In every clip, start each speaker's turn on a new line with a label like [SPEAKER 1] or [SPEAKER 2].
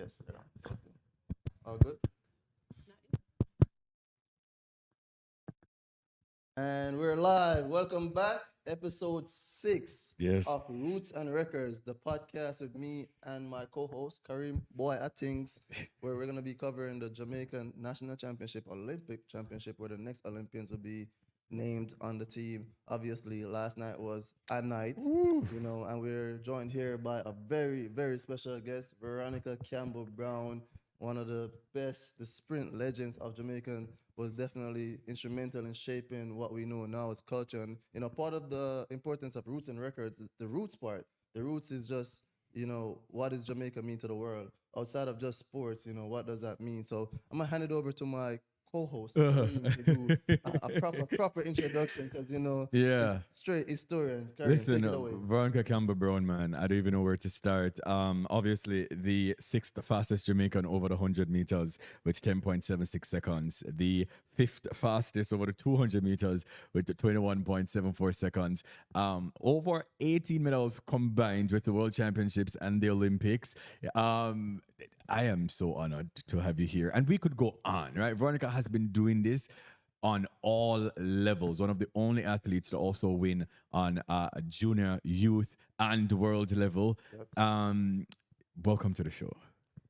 [SPEAKER 1] Yes. Yeah. All good. And we're live. Welcome back. Episode 6
[SPEAKER 2] Yes.
[SPEAKER 1] of Roots and Records, the podcast with me and my co-host Karim Boy Athens, where we're gonna be covering the Jamaican National Championship, Olympic Championship, where the next Olympians will be named on the team. Obviously, last night was a night, and we're joined here by a very, very special guest, Veronica Campbell-Brown, one of the best, the sprint legends of Jamaican, was definitely instrumental in shaping what we know now as culture. And part of the importance of roots and records, the roots part. The roots is just what does Jamaica mean to the world outside of just sports. What does that mean? So I'm gonna hand it over to my co-host Kareem to do a proper introduction because
[SPEAKER 2] Yeah.
[SPEAKER 1] it's straight historian. Kareem,
[SPEAKER 2] Listen,
[SPEAKER 1] take it away.
[SPEAKER 2] Veronica Campbell-Brown, man, I don't even know where to start. Obviously, the sixth fastest Jamaican over the 100 meters with 10.76 seconds. The fifth fastest over the 200 meters with the 21.74 seconds. Over 18 medals combined with the World Championships and the Olympics. I am so honored to have you here. And we could go on, right? Veronica has been doing this on all levels. One of the only athletes to also win on junior, youth, and world level. Welcome to the show.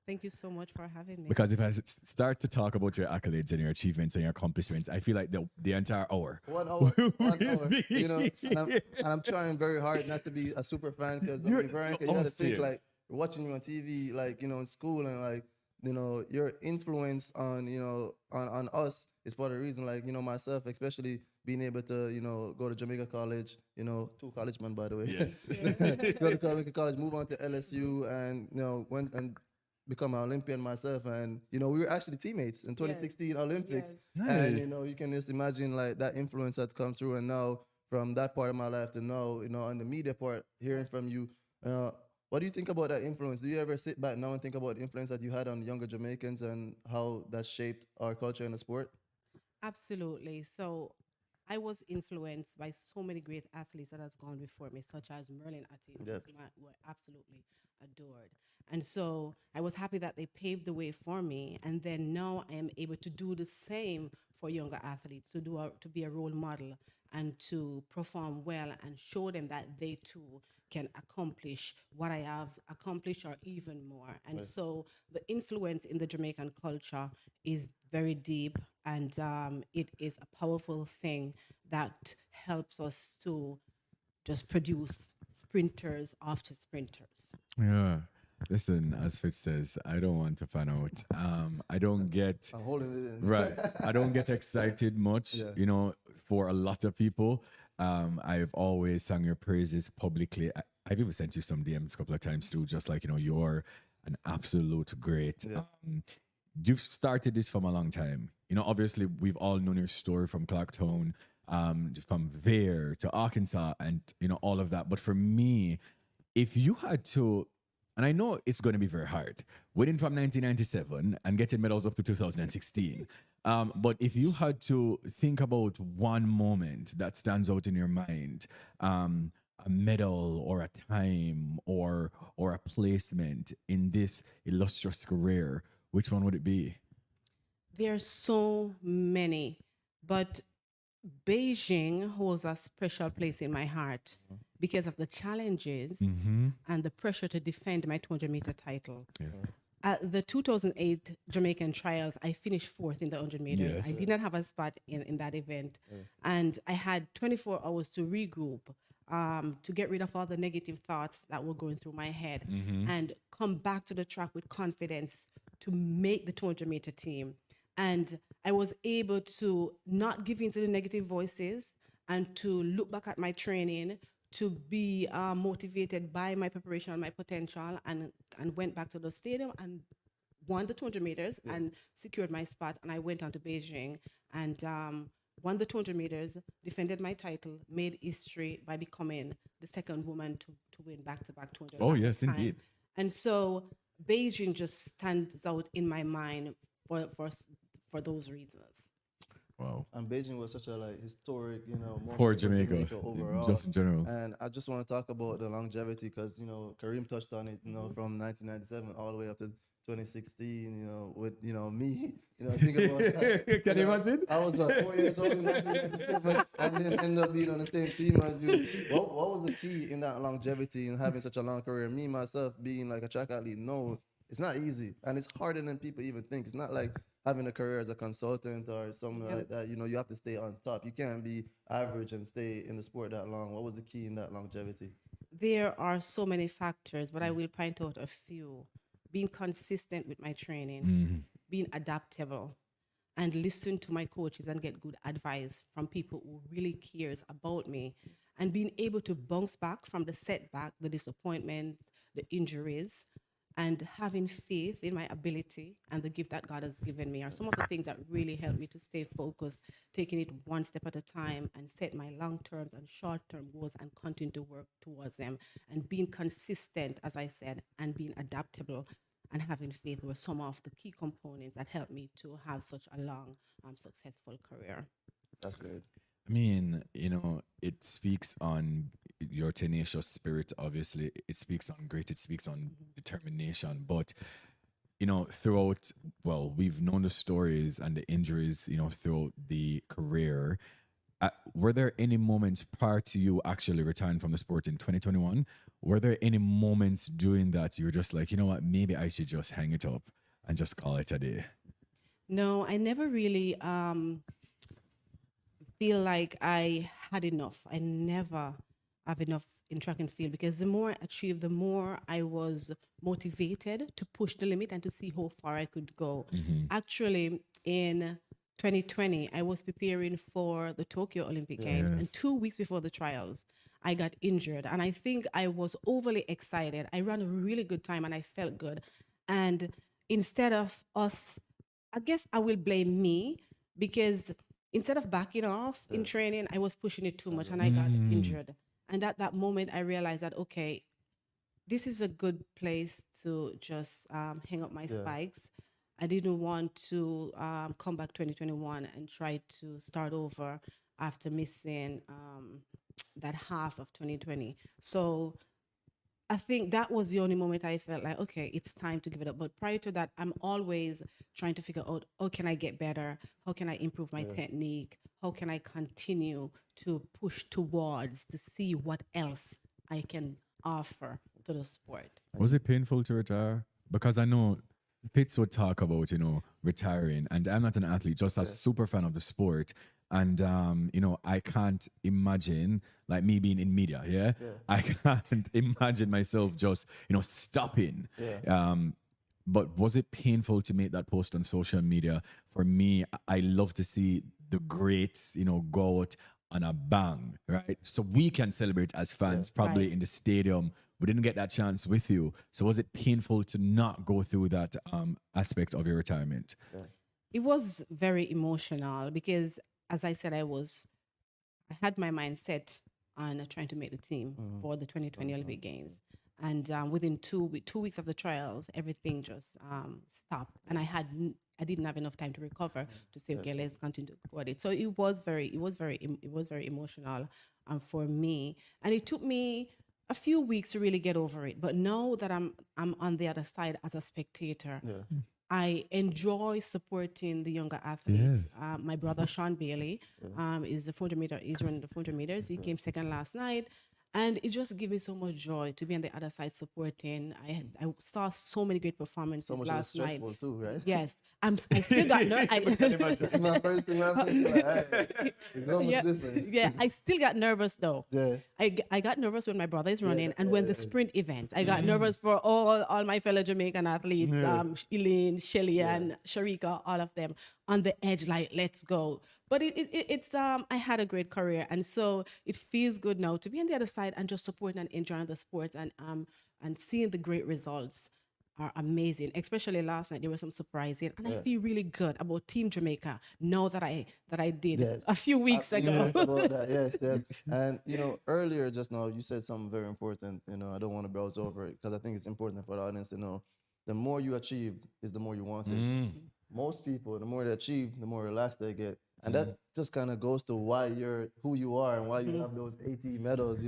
[SPEAKER 3] Thank you so much for having me.
[SPEAKER 2] Because if I start to talk about your accolades and your achievements and your accomplishments, I feel like the entire hour.
[SPEAKER 1] 1 hour, 1 hour. And I'm trying very hard not to be a super fan because Veronica, you got to think like watching you on TV, like in school, and like your influence on us is part of the reason. Like myself, especially being able to go to Jamaica College, two college man by the way.
[SPEAKER 2] Yes.
[SPEAKER 1] Go to Jamaica College, move on to LSU, and went and become an Olympian myself, and we were actually teammates in 2016 Olympics.
[SPEAKER 3] Yes.
[SPEAKER 1] And
[SPEAKER 2] Nice.
[SPEAKER 1] you can just imagine like that influence that's come through, and now from that part of my life to now, on the media part, hearing from you, what do you think about that influence? Do you ever sit back now and think about the influence that you had on younger Jamaicans and how that shaped our culture and the sport?
[SPEAKER 3] Absolutely. So I was influenced by so many great athletes that has gone before me, such as Merlin Atim,
[SPEAKER 1] Yep.
[SPEAKER 3] who I absolutely adored. And so I was happy that they paved the way for me. And then now I am able to do the same for younger athletes, to be a role model and to perform well and show them that they too can accomplish what I have accomplished or even more. And so the influence in the Jamaican culture is very deep, and it is a powerful thing that helps us to just produce sprinters after sprinters.
[SPEAKER 2] Yeah. Listen, as Fitz says, I don't want to fan out. I don't get
[SPEAKER 1] I'm holding it in.
[SPEAKER 2] right. I don't get excited much,
[SPEAKER 1] Yeah.
[SPEAKER 2] for a lot of people. I've always sung your praises publicly. I've even sent you some DMs a couple of times too, just like, you're an absolute great.
[SPEAKER 1] Yeah.
[SPEAKER 2] You've started this from a long time. Obviously, we've all known your story from Clarktown, from there to Arkansas, and, all of that. But for me, if you had to, and I know it's going to be very hard, winning from 1997 and getting medals up to 2016. But if you had to think about one moment that stands out in your mind, a medal or a time or a placement in this illustrious career, which one would it be?
[SPEAKER 3] There's so many, but Beijing holds a special place in my heart because of the challenges and the pressure to defend my 200-meter title.
[SPEAKER 2] Yes.
[SPEAKER 3] At the 2008 Jamaican trials, I finished fourth in the 100 meters.
[SPEAKER 2] Yes.
[SPEAKER 3] I did not have a spot in that event. And I had 24 hours to regroup, to get rid of all the negative thoughts that were going through my head and come back to the track with confidence to make the 200-meter team. And I was able to not give in to the negative voices and to look back at my training, to be motivated by my preparation and my potential, and went back to the stadium and won the 200 meters and secured my spot. And I went on to Beijing and won the 200 meters, defended my title, made history by becoming the second woman to win back-to-back 200.
[SPEAKER 2] Oh,
[SPEAKER 3] at the
[SPEAKER 2] yes,
[SPEAKER 3] time.
[SPEAKER 2] indeed.
[SPEAKER 3] And so Beijing just stands out in my mind for those reasons.
[SPEAKER 2] Wow.
[SPEAKER 1] And Beijing was such a historic, moment
[SPEAKER 2] For
[SPEAKER 1] for
[SPEAKER 2] Jamaica,
[SPEAKER 1] overall.
[SPEAKER 2] just in general.
[SPEAKER 1] And I just want to talk about the longevity because Kareem touched on it, from 1997 all the way up to 2016, with, me, think about that.
[SPEAKER 2] Can you imagine?
[SPEAKER 1] I was 4 years old in 1997 and then end up being on the same team as you. What was the key in that longevity and having such a long career? Me, myself, being like a track athlete, no, it's not easy. And it's harder than people even think. It's not like having a career as a consultant or something like that. You have to stay on top. You can't be average and stay in the sport that long. What was the key in that longevity?
[SPEAKER 3] There are so many factors, but I will point out a few. Being consistent with my training, being adaptable, and listen to my coaches and get good advice from people who really cares about me, and being able to bounce back from the setback, the disappointments, the injuries, and having faith in my ability and the gift that God has given me are some of the things that really help me to stay focused, taking it one step at a time and set my long-term and short-term goals and continue to work towards them. And being consistent, as I said, and being adaptable and having faith were some of the key components that helped me to have such a long, successful career.
[SPEAKER 1] That's good.
[SPEAKER 2] I mean, it speaks on your tenacious spirit, obviously. It speaks on grit, it speaks on determination. But, throughout, well, we've known the stories and the injuries, throughout the career. Were there any moments prior to you actually retiring from the sport in 2021? Were there any moments doing that you were just like, you know what, maybe I should just hang it up and just call it a day?
[SPEAKER 3] No, I never really feel like I had enough. I never have enough in track and field because the more I achieved, the more I was motivated to push the limit and to see how far I could go. Actually, in 2020, I was preparing for the Tokyo Olympic Games, and 2 weeks before the trials, I got injured. And I think I was overly excited. I ran a really good time and I felt good. And instead of us, I guess I will blame me because instead of backing off in training, I was pushing it too much and I got injured. And at that moment, I realized that, okay, this is a good place to just hang up my spikes. I didn't want to come back 2021 and try to start over after missing that half of 2020. So I think that was the only moment I felt like, okay, it's time to give it up. But prior to that, I'm always trying to figure out, how can I get better? How can I improve my technique? How can I continue to push towards to see what else I can offer to the sport?
[SPEAKER 2] Was it painful to retire? Because I know Pitts would talk about, retiring, and I'm not an athlete, just a super fan of the sport. And, I can't imagine, like me being in media, I can't imagine myself just, stopping. But was it painful to make that post on social media? For me, I love to see the greats, go out on a bang, right? So we can celebrate as fans, probably in the stadium. We didn't get that chance with you. So was it painful to not go through that aspect of your retirement?
[SPEAKER 3] It was very emotional because, as I said, I had my mind set on trying to make the team for the 2020 Olympic Games. And within 2 weeks of the trials, everything just stopped. And I didn't have enough time to recover to say, okay, let's continue to go at it. So it was very emotional for me. And it took me a few weeks to really get over it. But now that I'm on the other side as a spectator, I enjoy supporting the younger athletes. My brother Sean Bailey is the 400 meter. He's running the 400 meters. He came second last night. And it just gives me so much joy to be on the other side supporting. I saw so many great performances last night.
[SPEAKER 1] Stressful too, right?
[SPEAKER 3] Yes, I still got nervous.
[SPEAKER 1] My first thing I'm thinking, it's almost different.
[SPEAKER 3] Yeah, I still got nervous though.
[SPEAKER 1] Yeah.
[SPEAKER 3] I got nervous when my brother is running, and when the sprint events, I got nervous for all my fellow Jamaican athletes, Elaine, Shelly, and Sharika, all of them on the edge, like let's go. But it's I had a great career, and so it feels good now to be on the other side and just supporting and enjoying the sports and seeing the great results are amazing. Especially last night, there was some surprising, and I feel really good about Team Jamaica now that I did a few weeks ago.
[SPEAKER 1] About that. Yes. And earlier just now you said something very important. I don't want to browse over it because I think it's important for the audience to know. The more you achieved is the more you wanted. Most people, the more they achieve, the more relaxed they get. And that just kind of goes to why you're who you are and why you have those 80 medals,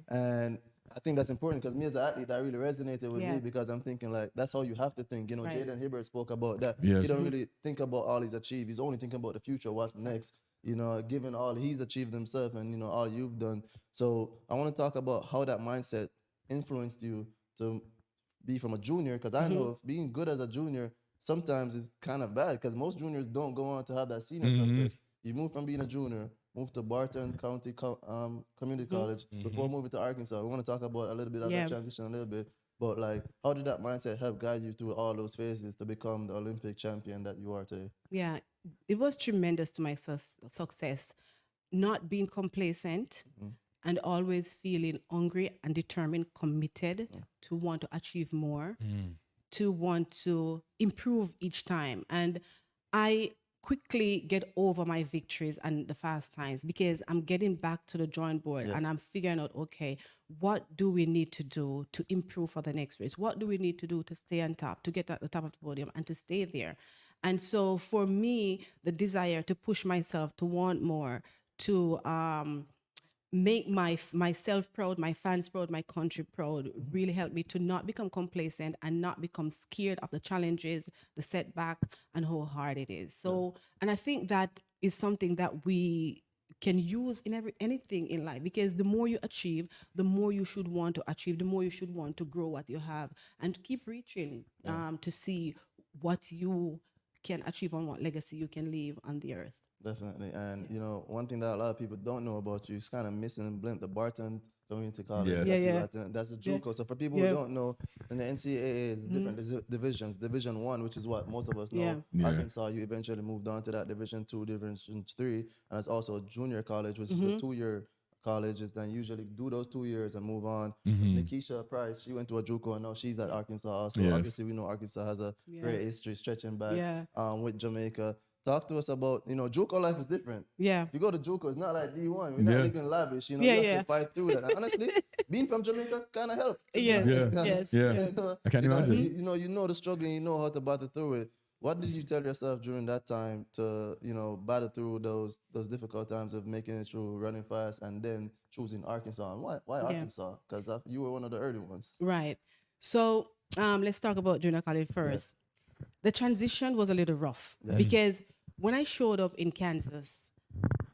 [SPEAKER 1] And I think that's important because me as an athlete, that really resonated with
[SPEAKER 3] Yeah.
[SPEAKER 1] me because I'm thinking like that's how you have to think. You know,
[SPEAKER 3] Right.
[SPEAKER 1] Jaden Hibbert spoke about that.
[SPEAKER 2] Yes.
[SPEAKER 1] He don't really think about all he's achieved. He's only thinking about the future, what's next. You know, given all he's achieved himself and you know all you've done. So I want to talk about how that mindset influenced you to be from a junior because I know if being good as a junior sometimes is kind of bad because most juniors don't go on to have that senior success. You move from being a junior, move to Barton County Community College before moving to Arkansas. We want to talk about a little bit of
[SPEAKER 3] Yeah.
[SPEAKER 1] that transition a little bit, but like, how did that mindset help guide you through all those phases to become the Olympic champion that you are today?
[SPEAKER 3] Yeah, it was tremendous to my success, not being complacent and always feeling hungry and determined, committed to want to achieve more, to want to improve each time. And I quickly get over my victories and the fast times because I'm getting back to the drawing board and I'm figuring out, okay, what do we need to do to improve for the next race? What do we need to do to stay on top, to get at the top of the podium and to stay there? And so for me, the desire to push myself, to want more, to make myself proud, my fans proud, my country proud, really helped me to not become complacent and not become scared of the challenges, the setback, and how hard it is. So, and I think that is something that we can use in anything in life because the more you achieve, the more you should want to achieve, the more you should want to grow what you have and keep reaching to see what you can achieve and what legacy you can leave on the earth.
[SPEAKER 1] Definitely. And you know, one thing that a lot of people don't know about you is kind of missing and blend the Barton Community College.
[SPEAKER 2] Yes.
[SPEAKER 1] That's the JUCO. So for people who don't know, in the NCAA is different divisions. Division 1, which is what most of us know. Arkansas, you eventually moved on to that Division 2, Division 3, and it's also a junior college, which is a 2-year college. Is then usually do those 2 years and move on. Nikisha Price, she went to a JUCO and now she's at Arkansas also. Obviously, we know Arkansas has a great history stretching back with Jamaica. Talk to us about, you know, JUCO life is different.
[SPEAKER 3] Yeah.
[SPEAKER 1] If you go to JUCO, it's not like D1. We're not living lavish, you know, you have to fight through that. And honestly, being from Jamaica kind of helped.
[SPEAKER 3] Yes.
[SPEAKER 2] I can imagine.
[SPEAKER 1] You know the struggle and you know how to battle through it. What did you tell yourself during that time to, you know, battle through those difficult times of making it through, running fast, and then choosing Arkansas? And why Arkansas? Because you were one of the early ones.
[SPEAKER 3] Right. So let's talk about junior college first. The transition was a little rough because when I showed up in Kansas,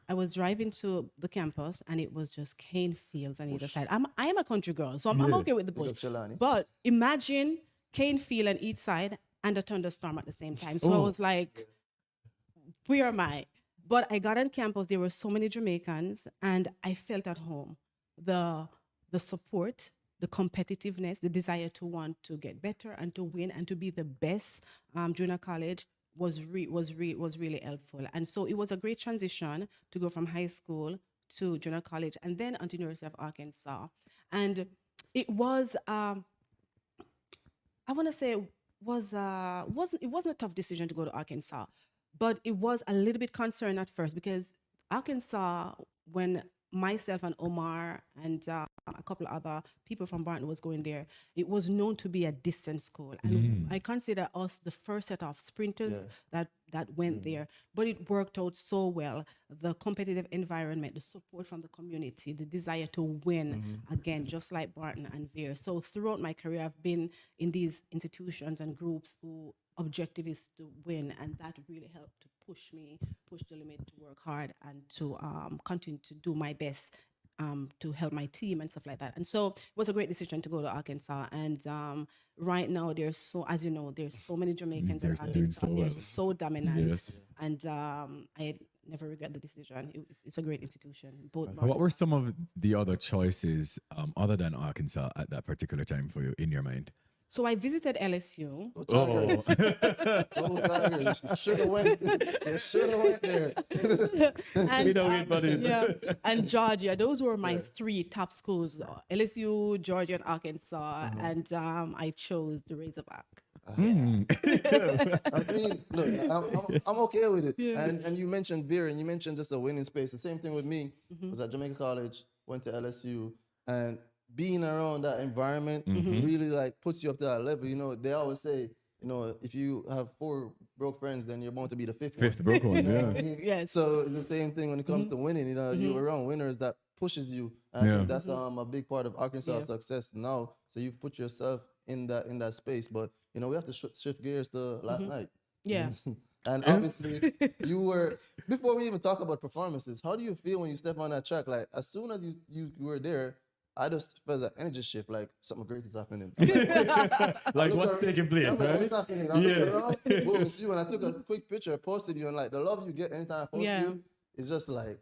[SPEAKER 3] I was driving to the campus and it was just cane fields on either side. I am a country girl, so I'm okay with the bush. But imagine cane field on each side and a thunderstorm at the same time. So I was like, where am I? But I got on campus, there were so many Jamaicans and I felt at home. The support, the competitiveness, the desire to want to get better and to win and to be the best junior college was really helpful. And so it was a great transition to go from high school to junior college and then onto University of Arkansas. And it was, I want to say, it wasn't a tough decision to go to Arkansas, but it was a little bit concerning at first because Arkansas, when myself and Omar and a couple of other people from Barton was going there, it was known to be a distance school. And I consider us the first set of sprinters that went there. But it worked out so well. The competitive environment, the support from the community, the desire to win, again, just like Barton and Veer. So throughout my career, I've been in these institutions and groups who objective is to win, and that really helped to push the limit, to work hard and to continue to do my best to help my team and stuff like that. And so it was a great decision to go to Arkansas. And right now, there's so many Jamaicans in Arkansas. They're so dominant. And I never regret the decision. It's a great institution.
[SPEAKER 2] What were some of the other choices other than Arkansas at that particular time for you in your mind?
[SPEAKER 3] So I visited LSU.
[SPEAKER 1] Tigers. You should have went there.
[SPEAKER 3] And, and Georgia. Those were my 3 top schools: LSU, Georgia, and Arkansas. And I chose the Razorback.
[SPEAKER 1] I mean, look, I'm okay with it. And you mentioned Veer, and you mentioned just a winning space. The same thing with me. Was at Jamaica College, went to LSU, and being around that environment really like puts you up to that level. You know, they always say, you know, if you have 4 broke friends, then you're bound to be the fifth
[SPEAKER 2] broke one.
[SPEAKER 1] Yes. So it's the same thing when it comes to winning. You know, you're around winners that pushes you. And I
[SPEAKER 2] Yeah.
[SPEAKER 1] think that's a big part of Arkansas'
[SPEAKER 3] Yeah.
[SPEAKER 1] success now. So you've put yourself in that space. But we have to shift gears to last night.
[SPEAKER 3] Yeah.
[SPEAKER 1] And obviously, you were before we even talk about performances. How do you feel when you step on that track? Like as soon as you were there, I just felt that energy shift. Like something great is happening. I'm
[SPEAKER 2] Like
[SPEAKER 1] look
[SPEAKER 2] what's
[SPEAKER 1] around-
[SPEAKER 2] taking place,
[SPEAKER 1] I'm like,
[SPEAKER 2] right?
[SPEAKER 1] what's happening? I look around, boom, it's you. And I took a quick picture, posted you, and like the love you get anytime I post
[SPEAKER 3] Yeah.
[SPEAKER 1] you is just like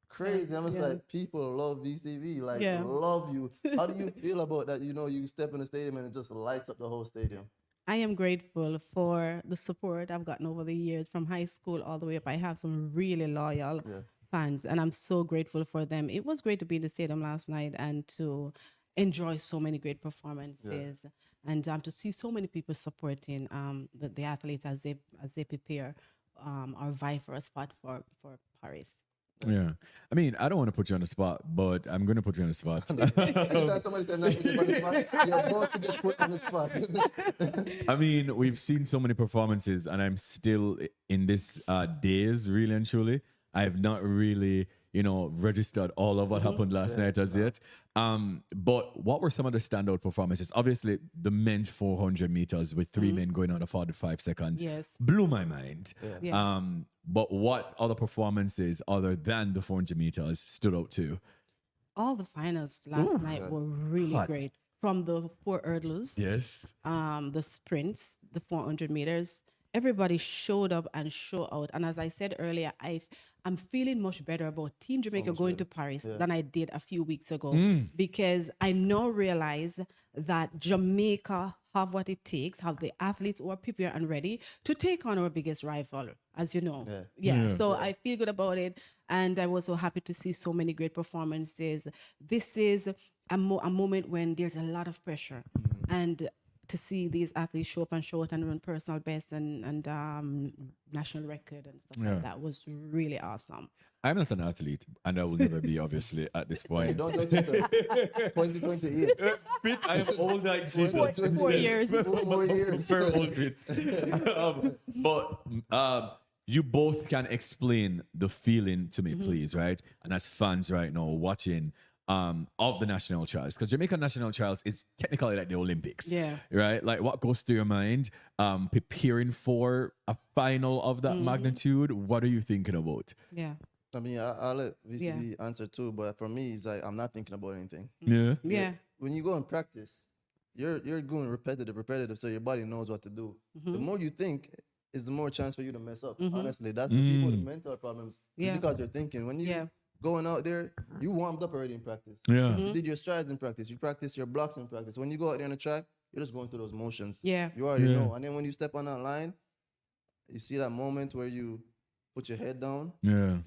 [SPEAKER 1] crazy. I'm just
[SPEAKER 3] Yeah.
[SPEAKER 1] like, people love VCV, like
[SPEAKER 3] Yeah.
[SPEAKER 1] love you. How do you feel about that? You step in the stadium and it just lights up the whole stadium.
[SPEAKER 3] I am grateful for the support I've gotten over the years from high school all the way up. I have some really loyal fans, and I'm so grateful for them. It was great to be in the stadium last night and to enjoy so many great performances, and to see so many people supporting the athletes as they prepare or vie for a spot for Paris.
[SPEAKER 2] Yeah. I mean, I don't want to put you on the spot, but I'm going to put you on the spot.
[SPEAKER 1] Anytime somebody says not put you on the spot, you're about to get put on the spot.
[SPEAKER 2] I mean, we've seen so many performances, and I'm still in this days, really and truly. I have not really, registered all of what happened last night as yet. But what were some of the standout performances? Obviously, the men's 400 meters with 3 men going on 45 seconds
[SPEAKER 3] Yes.
[SPEAKER 2] blew my mind.
[SPEAKER 3] Yeah.
[SPEAKER 2] But what other performances other than the 400 meters stood out too?
[SPEAKER 3] All the finals last night were really
[SPEAKER 2] Hot.
[SPEAKER 3] great. From the 4 hurdles,
[SPEAKER 2] Yes.
[SPEAKER 3] the sprints, the 400 meters, everybody showed up and showed out. And as I said earlier, I'm feeling much better about Team Jamaica going to Paris than I did a few weeks ago because I now realize that Jamaica have what it takes, have the athletes who are prepared and ready to take on our biggest rival, as you know. So I feel good about it. And I was so happy to see so many great performances. This is a moment when there's a lot of pressure. And to see these athletes show up and show out and run personal best and national record and stuff like that was really awesome.
[SPEAKER 2] I'm not an athlete, and I will never be, obviously, at this point.
[SPEAKER 1] Don't touch it. 2028.
[SPEAKER 2] Fit, I am old like Jesus.
[SPEAKER 3] 4 years.
[SPEAKER 1] 4 more years.
[SPEAKER 2] Very old fit. But you both can explain the feeling to me, please, right? And as fans right now watching of the national trials, because Jamaican national trials is technically like the Olympics.
[SPEAKER 3] Yeah.
[SPEAKER 2] Right? Like what goes through your mind preparing for a final of that magnitude? What are you thinking about?
[SPEAKER 3] Yeah.
[SPEAKER 1] I mean, I'll let VCB answer too, but for me, it's like I'm not thinking about anything.
[SPEAKER 2] Yeah.
[SPEAKER 3] Yeah.
[SPEAKER 1] When you go and practice, you're going repetitive, so your body knows what to do. The more you think, is the more chance for you to mess up. Honestly, that's the people with mental problems. It's
[SPEAKER 3] Yeah.
[SPEAKER 1] because you're thinking. When you going out there, you warmed up already in practice.
[SPEAKER 2] Yeah.
[SPEAKER 1] You did your strides in practice. You practice your blocks in practice. When you go out there on the track, you're just going through those motions.
[SPEAKER 3] Yeah.
[SPEAKER 1] You already know. And then when you step on that line, you see that moment where you put your head down,
[SPEAKER 2] Yeah.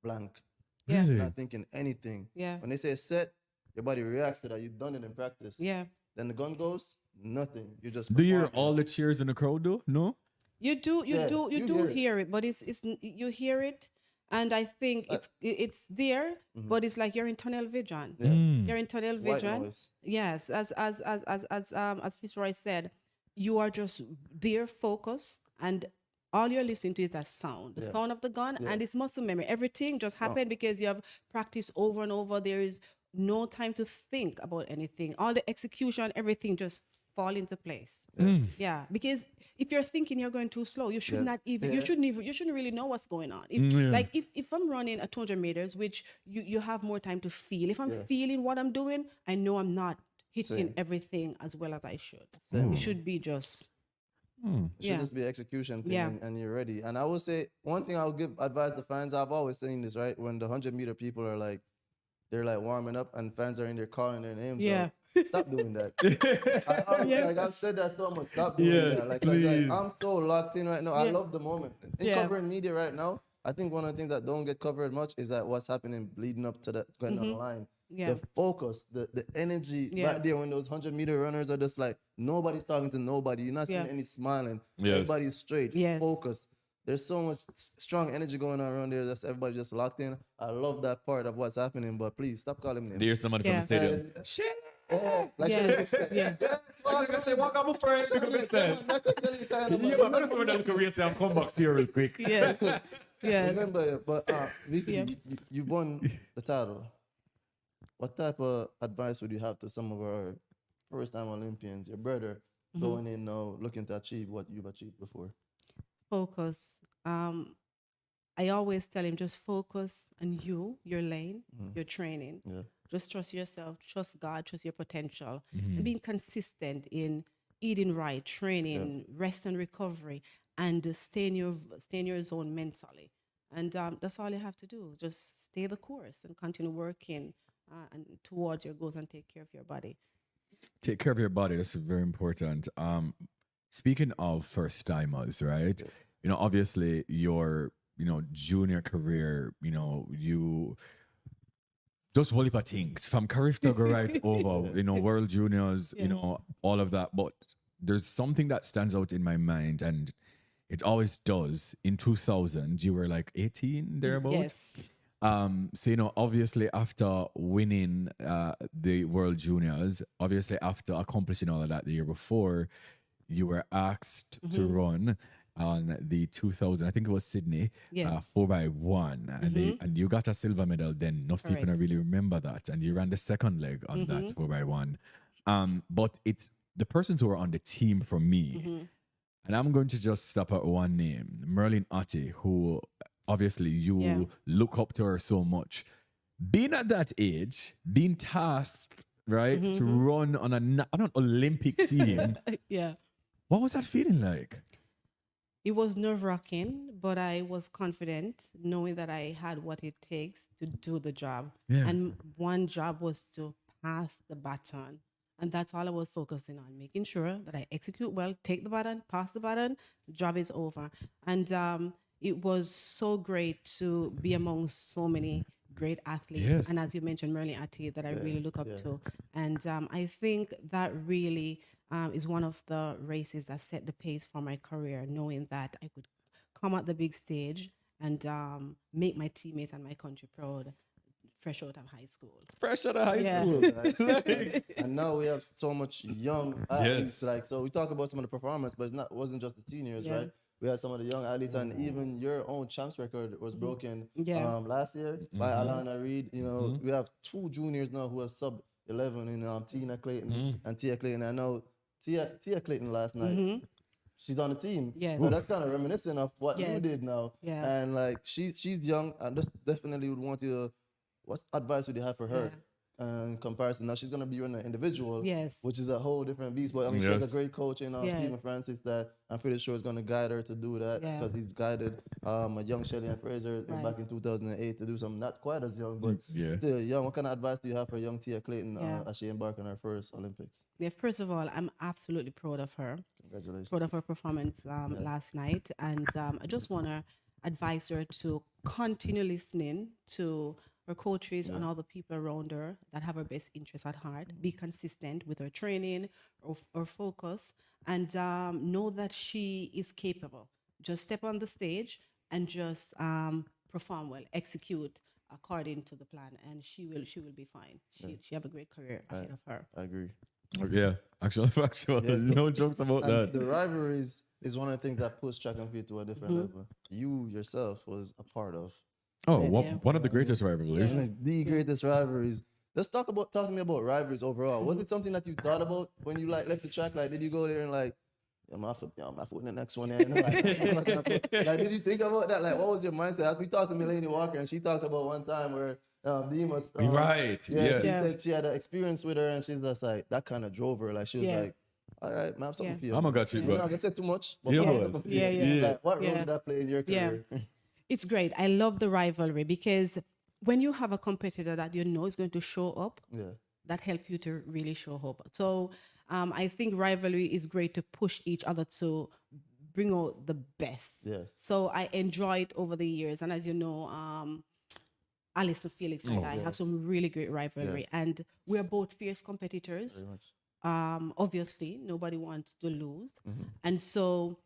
[SPEAKER 1] blank.
[SPEAKER 3] Yeah.
[SPEAKER 2] Really?
[SPEAKER 1] Not thinking anything.
[SPEAKER 3] Yeah.
[SPEAKER 1] When they say set, your body reacts to that. You've done it in practice.
[SPEAKER 3] Yeah.
[SPEAKER 1] Then the gun goes, nothing. You just
[SPEAKER 2] Do you hear
[SPEAKER 1] performing.
[SPEAKER 2] all the cheers in the crowd though? No?
[SPEAKER 3] You do
[SPEAKER 1] Yeah, you
[SPEAKER 3] do
[SPEAKER 1] hear it.
[SPEAKER 3] hear it, but it's you hear it, and I think it's there, but it's like you're in tunnel vision. You're in tunnel
[SPEAKER 1] White
[SPEAKER 3] vision.
[SPEAKER 1] noise.
[SPEAKER 3] Yes, as Fitzroy said, you are just there, focused, and all you're listening to is that sound, the sound of the gun, and it's muscle memory. Everything just happened because you have practiced over and over. There is no time to think about anything. All the execution, everything just fall into place. Yeah, because if you're thinking you're going too slow, you should not even. You shouldn't really know what's going on. If I'm running a 200 meters, which you have more time to feel. If I'm feeling what I'm doing, I know I'm not hitting everything as well as I should. It should be just.
[SPEAKER 1] It should just be an execution thing and you're ready. And I would say one thing I would give advice to fans, I've always seen this, right? When the 100-meter people are like, they're like warming up and fans are in there calling their names.
[SPEAKER 3] Yeah.
[SPEAKER 1] out. Stop doing that. Like I've said that so much. Stop doing that. Like, I'm so locked in right now. I love the moment. In covering media right now, I think one of the things that don't get covered much is that what's happening leading up to that going down the line.
[SPEAKER 3] Yeah.
[SPEAKER 1] The focus, the energy back there when those 100-meter runners are just like, nobody's talking to nobody. You're not seeing any smiling.
[SPEAKER 2] Yes.
[SPEAKER 1] Everybody's straight,
[SPEAKER 3] Yes.
[SPEAKER 1] focused. There's so much strong energy going on around there. That's everybody just locked in. I love that part of what's happening, but please stop calling me names.
[SPEAKER 2] There's somebody from the stadium.
[SPEAKER 1] Like
[SPEAKER 3] Yeah.
[SPEAKER 1] yeah.
[SPEAKER 2] I'm gonna say, walk up first. I'm gonna say, I'll come back to you real quick.
[SPEAKER 3] Yeah. Yeah.
[SPEAKER 1] Remember, but VC, you won the title. what type of advice would you have to some of our first-time Olympians, your brother, going in now looking to achieve what you've achieved before?
[SPEAKER 3] Focus. I always tell him just focus on you, your lane, your training.
[SPEAKER 1] Yeah.
[SPEAKER 3] Just trust yourself, trust God, trust your potential, and being consistent in eating right, training, rest and recovery, and stay in your zone mentally. And that's all you have to do. Just stay the course and continue working and towards your goals and take care of your body.
[SPEAKER 2] Take care of your body. This is very important. Speaking of first timers, right? You know, obviously your junior career. You know, you just whole heap of things from Carif to go right over. You know, World Juniors. You know, all of that. But there's something that stands out in my mind, and it always does. In 2000, you were like 18 thereabouts.
[SPEAKER 3] Yes.
[SPEAKER 2] So, you know, obviously after winning the World Juniors, obviously after accomplishing all of that the year before, you were asked to run on the 2000, I think it was Sydney,
[SPEAKER 3] Yes.
[SPEAKER 2] 4x1. And you got a silver medal then. Enough people don't
[SPEAKER 3] Correct.
[SPEAKER 2] really remember that. And you ran the second leg on that 4x1. But it's the persons who were on the team for me. And I'm going to just stop at one name, Merlin Atty, who obviously you look up to her so much. Being at that age, being tasked, right, to run on an Olympic team,
[SPEAKER 3] Yeah.
[SPEAKER 2] what was that feeling like?
[SPEAKER 3] It was nerve-wracking, but I was confident knowing that I had what it takes to do the job.
[SPEAKER 2] Yeah.
[SPEAKER 3] And one job was to pass the baton. And that's all I was focusing on, making sure that I execute well, take the baton, pass the baton, job is over. And it was so great to be among so many great athletes.
[SPEAKER 2] Yes.
[SPEAKER 3] And as you mentioned, Merlin Ati, that I really look up to. And I think that really is one of the races that set the pace for my career, knowing that I could come at the big stage and make my teammates and my country proud fresh out of high school.
[SPEAKER 2] Fresh out of high
[SPEAKER 3] Yeah.
[SPEAKER 2] school.
[SPEAKER 1] And now we have so much young athletes. Like, so we talk about some of the performance, but it wasn't just the seniors, right? We had some of the young athletes, and even your own champs record was broken last year by Alana Reed. You know, we have two juniors now who are sub 11 in Tina Clayton and Tia Clayton. I know Tia Clayton last night. She's on the team.
[SPEAKER 3] Yes.
[SPEAKER 1] So that's kind of reminiscent of what you
[SPEAKER 3] Yes.
[SPEAKER 1] did now.
[SPEAKER 3] Yeah.
[SPEAKER 1] And like she's young, and just definitely would want you to. What advice would you have for her in comparison? Now she's gonna be running an individual,
[SPEAKER 3] Yes.
[SPEAKER 1] which is a whole different beast. But I mean, she has a great coach in Stephen Francis that I'm pretty sure is gonna guide her to do that because he's guided a young Shelly and Fraser back in 2008 to do something not quite as young, but still young. What kind of advice do you have for young Tia Clayton as she embarks on her first Olympics?
[SPEAKER 3] Yeah, first of all, I'm absolutely proud of her.
[SPEAKER 1] Congratulations.
[SPEAKER 3] Proud of her performance last night. And I just want to advise her to continue listening to her coaches and all the people around her that have her best interests at heart. Be consistent with her training or focus, and know that she is capable. Just step on the stage and just perform well, execute according to the plan, and she will be fine. She have a great career ahead of her.
[SPEAKER 1] I agree.
[SPEAKER 2] Yeah, actual factual. No jokes about
[SPEAKER 1] And
[SPEAKER 2] that.
[SPEAKER 1] the rivalries is one of the things that push track and field to a different level. You yourself was a part of.
[SPEAKER 2] Oh, one of the greatest rivalries.
[SPEAKER 1] The greatest rivalries. Let's talk to me about rivalries overall. Was it something that you thought about when you like left the track? Like, did you go there and like, I'm off in the next one? You know, like, did you think about that? Like, what was your mindset? We talked to Melanie Walker, and she talked about one time where Demas, she said she had an experience with her, and she's just like that kind of drove her. Like, she was like, all right, man, I have something for you.
[SPEAKER 2] I'm gonna got you,
[SPEAKER 1] I'm
[SPEAKER 2] bro.
[SPEAKER 1] not gonna say too much. But
[SPEAKER 3] Yeah.
[SPEAKER 1] Like, what role did that play in your career?
[SPEAKER 3] It's great. I love the rivalry because when you have a competitor that you know is going to show up, that help you to really show up. So I think rivalry is great to push each other to bring out the best.
[SPEAKER 1] Yes.
[SPEAKER 3] So I enjoy it over the years. And as you know, Alice and Felix and I have some really great rivalry. And we're both fierce competitors.
[SPEAKER 1] Very much.
[SPEAKER 3] Obviously, nobody wants to lose. And so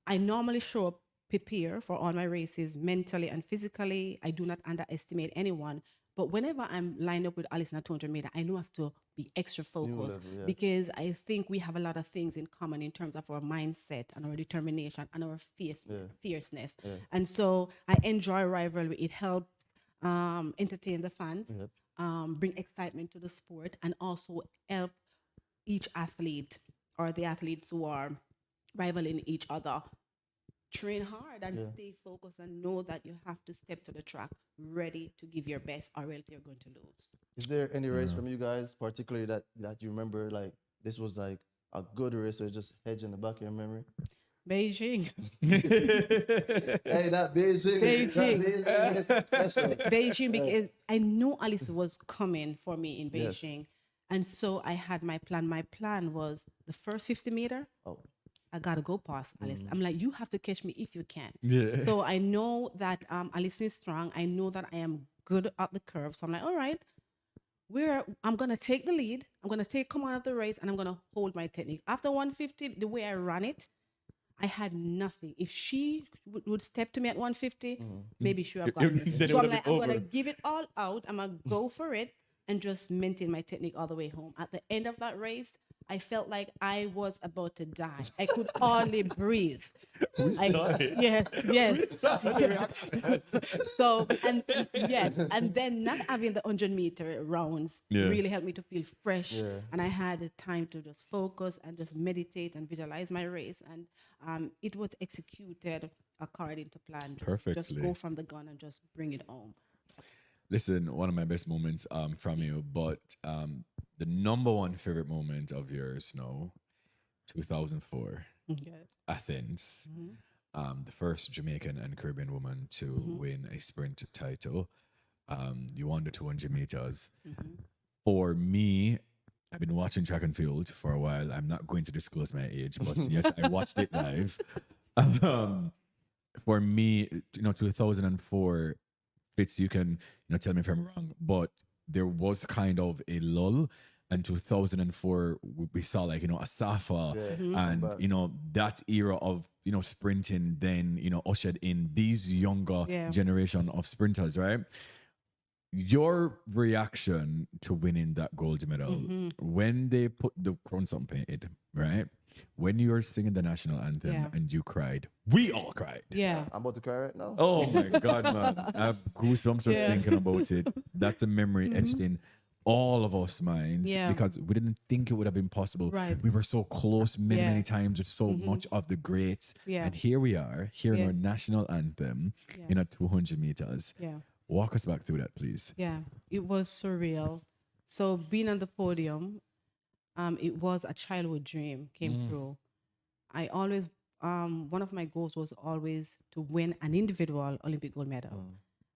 [SPEAKER 3] I normally show up prepare for all my races mentally and physically. I do not underestimate anyone. But whenever I'm lined up with Alice and 200 meter, I know I have to be extra focused because I think we have a lot of things in common in terms of our mindset and our determination and our fierceness. And so I enjoy rivalry. It helps entertain the fans. bring excitement to the sport, and also help each athlete or the athletes who are rivaling each other train hard and stay focused and know that you have to step to the track ready to give your best or else you're going to lose.
[SPEAKER 1] Is there any race from you guys, particularly that you remember, like this was like a good race, or just hedge in the back of your memory?
[SPEAKER 3] Beijing.
[SPEAKER 1] Hey, that Beijing,
[SPEAKER 3] Beijing.
[SPEAKER 1] that Beijing is special.
[SPEAKER 3] Beijing, because I know Alice was coming for me in
[SPEAKER 1] Yes.
[SPEAKER 3] Beijing. And so I had my plan. My plan was the first 50-meter,
[SPEAKER 1] Oh,
[SPEAKER 3] I gotta go past Alice. I'm like, you have to catch me if you can.
[SPEAKER 2] Yeah.
[SPEAKER 3] So I know that Alice is strong. I know that I am good at the curve. So I'm like, all right, I'm gonna take the lead. I'm gonna take command of the race, and I'm gonna hold my technique. After 150, the way I ran it, I had nothing. If she would step to me at 150, maybe she would have gotten
[SPEAKER 2] Then
[SPEAKER 3] me.
[SPEAKER 2] it
[SPEAKER 3] So
[SPEAKER 2] would
[SPEAKER 3] I'm
[SPEAKER 2] have
[SPEAKER 3] like,
[SPEAKER 2] been
[SPEAKER 3] I'm gonna
[SPEAKER 2] over.
[SPEAKER 3] give it all out. I'm gonna go for it and just maintain my technique all the way home. At the end of that race, I felt like I was about to die. I could hardly breathe. Yes, yes. So and then not having the 100-meter rounds
[SPEAKER 2] Yeah.
[SPEAKER 3] really helped me to feel fresh,
[SPEAKER 1] Yeah.
[SPEAKER 3] and I had the time to just focus and just meditate and visualize my race, and it was executed according to plan. Just
[SPEAKER 2] Perfectly.
[SPEAKER 3] go from the gun and just bring it home.
[SPEAKER 2] Listen, one of my best moments from you, but the number one favorite moment of yours, no, 2004,
[SPEAKER 3] Yes.
[SPEAKER 2] Athens, the first Jamaican and Caribbean woman to win a sprint title. You won the 200 meters. For me, I've been watching track and field for a while. I'm not going to disclose my age, but yes, I watched it live. For me, 2004, Fitz, you can tell me if I'm wrong, but there was kind of a lull. And 2004, we saw like a Safa, and
[SPEAKER 1] But
[SPEAKER 2] that era of sprinting. Then ushered in these younger
[SPEAKER 3] Yeah.
[SPEAKER 2] generation of sprinters, right? Your reaction to winning that gold medal when they put the crowns on painted, right? When you were singing the national anthem
[SPEAKER 3] Yeah.
[SPEAKER 2] and you cried, we all cried.
[SPEAKER 3] Yeah.
[SPEAKER 1] I'm about to cry right now.
[SPEAKER 2] Oh my God, man. I have goosebumps just
[SPEAKER 3] Yeah.
[SPEAKER 2] thinking about it. That's a memory etched in all of us minds
[SPEAKER 3] Yeah.
[SPEAKER 2] because we didn't think it would have been possible.
[SPEAKER 3] Right.
[SPEAKER 2] We were so close many,
[SPEAKER 3] Yeah.
[SPEAKER 2] many times with so much of the greats.
[SPEAKER 3] Yeah.
[SPEAKER 2] And here we are, hearing
[SPEAKER 3] Yeah.
[SPEAKER 2] our national anthem
[SPEAKER 3] Yeah.
[SPEAKER 2] in a 200 meters.
[SPEAKER 3] Yeah.
[SPEAKER 2] Walk us back through that, please.
[SPEAKER 3] Yeah, it was surreal. So being on the podium, it was a childhood dream came through. I always, one of my goals was always to win an individual Olympic gold medal.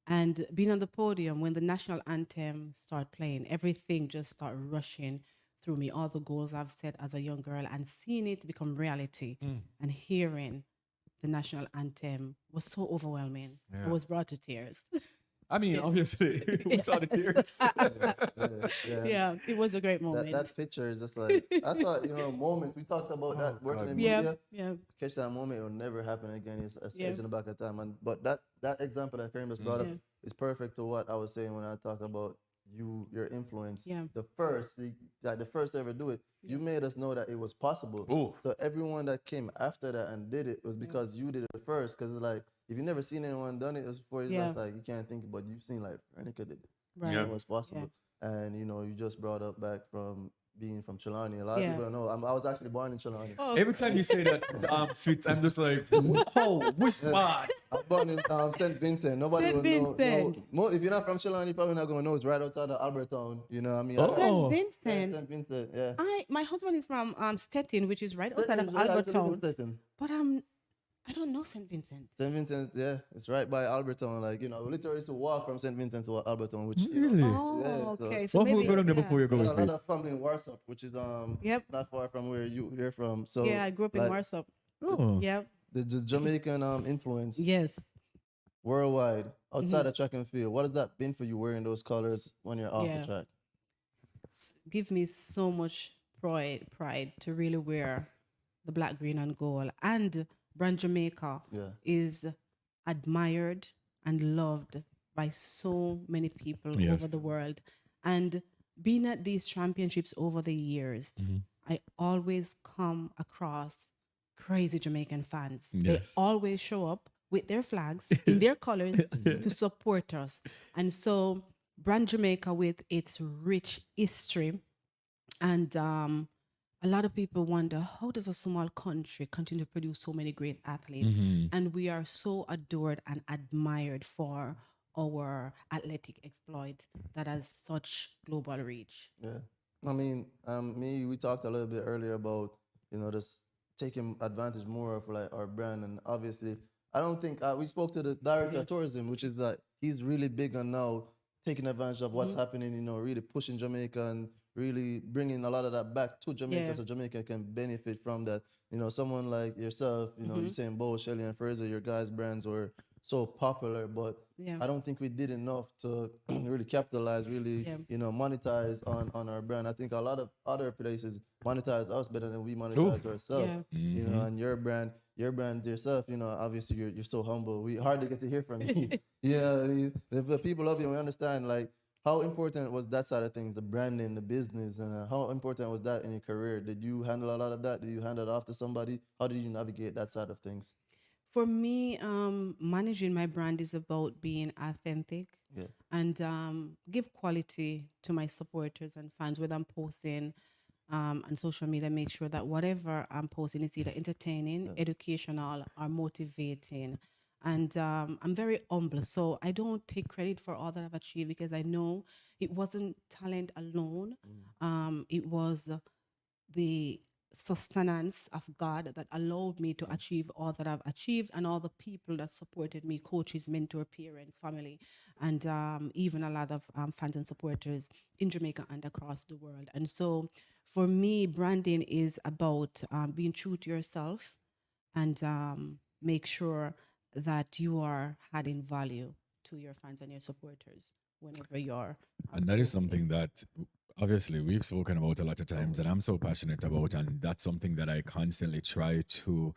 [SPEAKER 3] And being on the podium, when the national anthem started playing, everything just started rushing through me. All the goals I've set as a young girl, and seeing it become reality and hearing the national anthem was so overwhelming. I was brought to tears.
[SPEAKER 2] I mean, obviously, we saw the tears.
[SPEAKER 3] Yeah, it was a great moment.
[SPEAKER 1] That picture is just like, I thought, moments. We talked about that working in
[SPEAKER 3] yeah,
[SPEAKER 1] media.
[SPEAKER 3] yeah,
[SPEAKER 1] Catch that moment, it will never happen again. It's a
[SPEAKER 3] Yeah.
[SPEAKER 1] stage in the back of time. But that example that Karim just brought up is perfect to what I was saying when I talk about your influence.
[SPEAKER 3] Yeah.
[SPEAKER 1] The first to ever do it, you made us know that it was possible.
[SPEAKER 2] Ooh.
[SPEAKER 1] So everyone that came after that and did it was because you did it first. Because like, if you never seen anyone done it was before, it's
[SPEAKER 3] Yeah.
[SPEAKER 1] just like you can't think. But you've seen like Veronica did it.
[SPEAKER 3] right.
[SPEAKER 1] It was possible. And you just brought up back from being from Trelawney. A lot of
[SPEAKER 3] Yeah.
[SPEAKER 1] people don't know. I was actually born in Trelawney.
[SPEAKER 3] Oh,
[SPEAKER 2] Every time you say that, Fitz, I'm just like, oh, which part?
[SPEAKER 1] I was born in St. Vincent. Nobody
[SPEAKER 3] St.
[SPEAKER 1] will know.
[SPEAKER 3] Vincent.
[SPEAKER 1] If you're not from Trelawney, you're probably not going to know. It's right outside of Albertown. You know what I mean?
[SPEAKER 2] Oh.
[SPEAKER 3] St.
[SPEAKER 1] Yeah,
[SPEAKER 3] Vincent.
[SPEAKER 1] St. Vincent, yeah.
[SPEAKER 3] My husband is from Stettin, which is right outside of
[SPEAKER 1] Stettin, yeah, I used to live in
[SPEAKER 3] Albertown.
[SPEAKER 1] Stettin.
[SPEAKER 3] But I don't know St. Vincent.
[SPEAKER 1] St. Vincent, yeah, it's right by Albertown. Like, literally used to walk from St. Vincent to Albertown, which,
[SPEAKER 2] Really?
[SPEAKER 3] Oh,
[SPEAKER 1] Yeah, so-
[SPEAKER 3] okay. So
[SPEAKER 2] What have we
[SPEAKER 3] maybe
[SPEAKER 2] got on there before you go
[SPEAKER 1] got
[SPEAKER 2] with
[SPEAKER 1] a lot
[SPEAKER 2] Fitz?
[SPEAKER 1] of family in Warsaw, which is
[SPEAKER 3] Yep.
[SPEAKER 1] not far from where you're from. So
[SPEAKER 3] Yeah, I grew up in
[SPEAKER 1] like,
[SPEAKER 3] Warsaw.
[SPEAKER 2] Oh.
[SPEAKER 3] Yep.
[SPEAKER 1] the Jamaican influence
[SPEAKER 3] Yes.
[SPEAKER 1] worldwide outside of track and field. What has that been for you wearing those colors when you're off
[SPEAKER 3] Yeah.
[SPEAKER 1] the track?
[SPEAKER 3] Give me so much pride to really wear the black, green, and gold. And brand Jamaica
[SPEAKER 1] Yeah.
[SPEAKER 3] is admired and loved by so many people
[SPEAKER 2] Yes.
[SPEAKER 3] over the world. And being at these championships over the years, I always come across crazy Jamaican fans. They
[SPEAKER 2] Yes.
[SPEAKER 3] always show up with their flags in their colors to support us. And so brand Jamaica with its rich history, and a lot of people wonder, how does a small country continue to produce so many great athletes?
[SPEAKER 2] Mhm.
[SPEAKER 3] And we are so adored and admired for our athletic exploit that has such global reach.
[SPEAKER 1] Yeah. I mean, we talked a little bit earlier about, just taking advantage more of like our brand, and obviously, I don't think we spoke to the director of tourism, which is that he's really big on now taking advantage of what's happening, really pushing Jamaica and really bringing a lot of that back to Jamaica,
[SPEAKER 3] Yeah.
[SPEAKER 1] so Jamaica can benefit from that. Someone like yourself, you saying Bo, Shelly, and Fraser, your guys' brands were so popular, but
[SPEAKER 3] Yeah.
[SPEAKER 1] I don't think we did enough to really capitalize, really,
[SPEAKER 3] Yeah.
[SPEAKER 1] monetize on our brand. I think a lot of other places monetize us better than we
[SPEAKER 2] Oof.
[SPEAKER 1] monetize ourselves.
[SPEAKER 3] Yeah.
[SPEAKER 1] And your brand yourself, obviously you're so humble. We hardly get to hear from you. Yeah, the people love you. We understand like how important was that side of things, the branding, the business, and how important was that in your career? Did you handle a lot of that? Did you hand it off to somebody? How did you navigate that side of things?
[SPEAKER 3] For me, managing my brand is about being authentic
[SPEAKER 1] Yeah.
[SPEAKER 3] and give quality to my supporters and fans. Whether I'm posting on social media, make sure that whatever I'm posting is either entertaining, educational, or motivating. And I'm very humble, so I don't take credit for all that I've achieved because I know it wasn't talent alone. It was the sustenance of God that allowed me to achieve all that I've achieved, and all the people that supported me, coaches, mentor, parents, family, and even a lot of fans and supporters in Jamaica and across the world. And so for me, branding is about being true to yourself and make sure that you are adding value to your fans and your supporters whenever you're
[SPEAKER 2] And that is
[SPEAKER 3] posting.
[SPEAKER 2] something that obviously we've spoken about a lot of times, and I'm so passionate about, and that's something that I constantly try to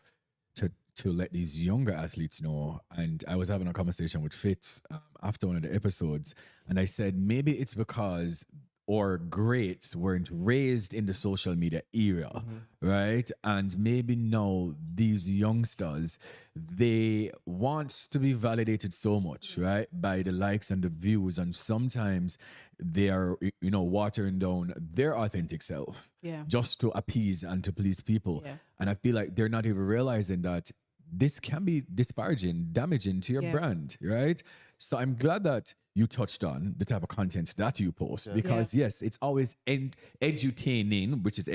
[SPEAKER 2] let these younger athletes know. And I was having a conversation with Fitz after one of the episodes, and I said maybe it's because our greats weren't raised in the social media era, right? And maybe now these youngsters, they want to be validated so much, right, by the likes and the views, and sometimes they are, watering down their authentic self
[SPEAKER 3] Yeah.
[SPEAKER 2] just to appease and to please people.
[SPEAKER 3] Yeah.
[SPEAKER 2] And I feel like they're not even realizing that this can be disparaging, damaging to your
[SPEAKER 3] Yeah.
[SPEAKER 2] brand, right? So I'm glad that you touched on the type of content that you post, because yes, it's always edutaining, which is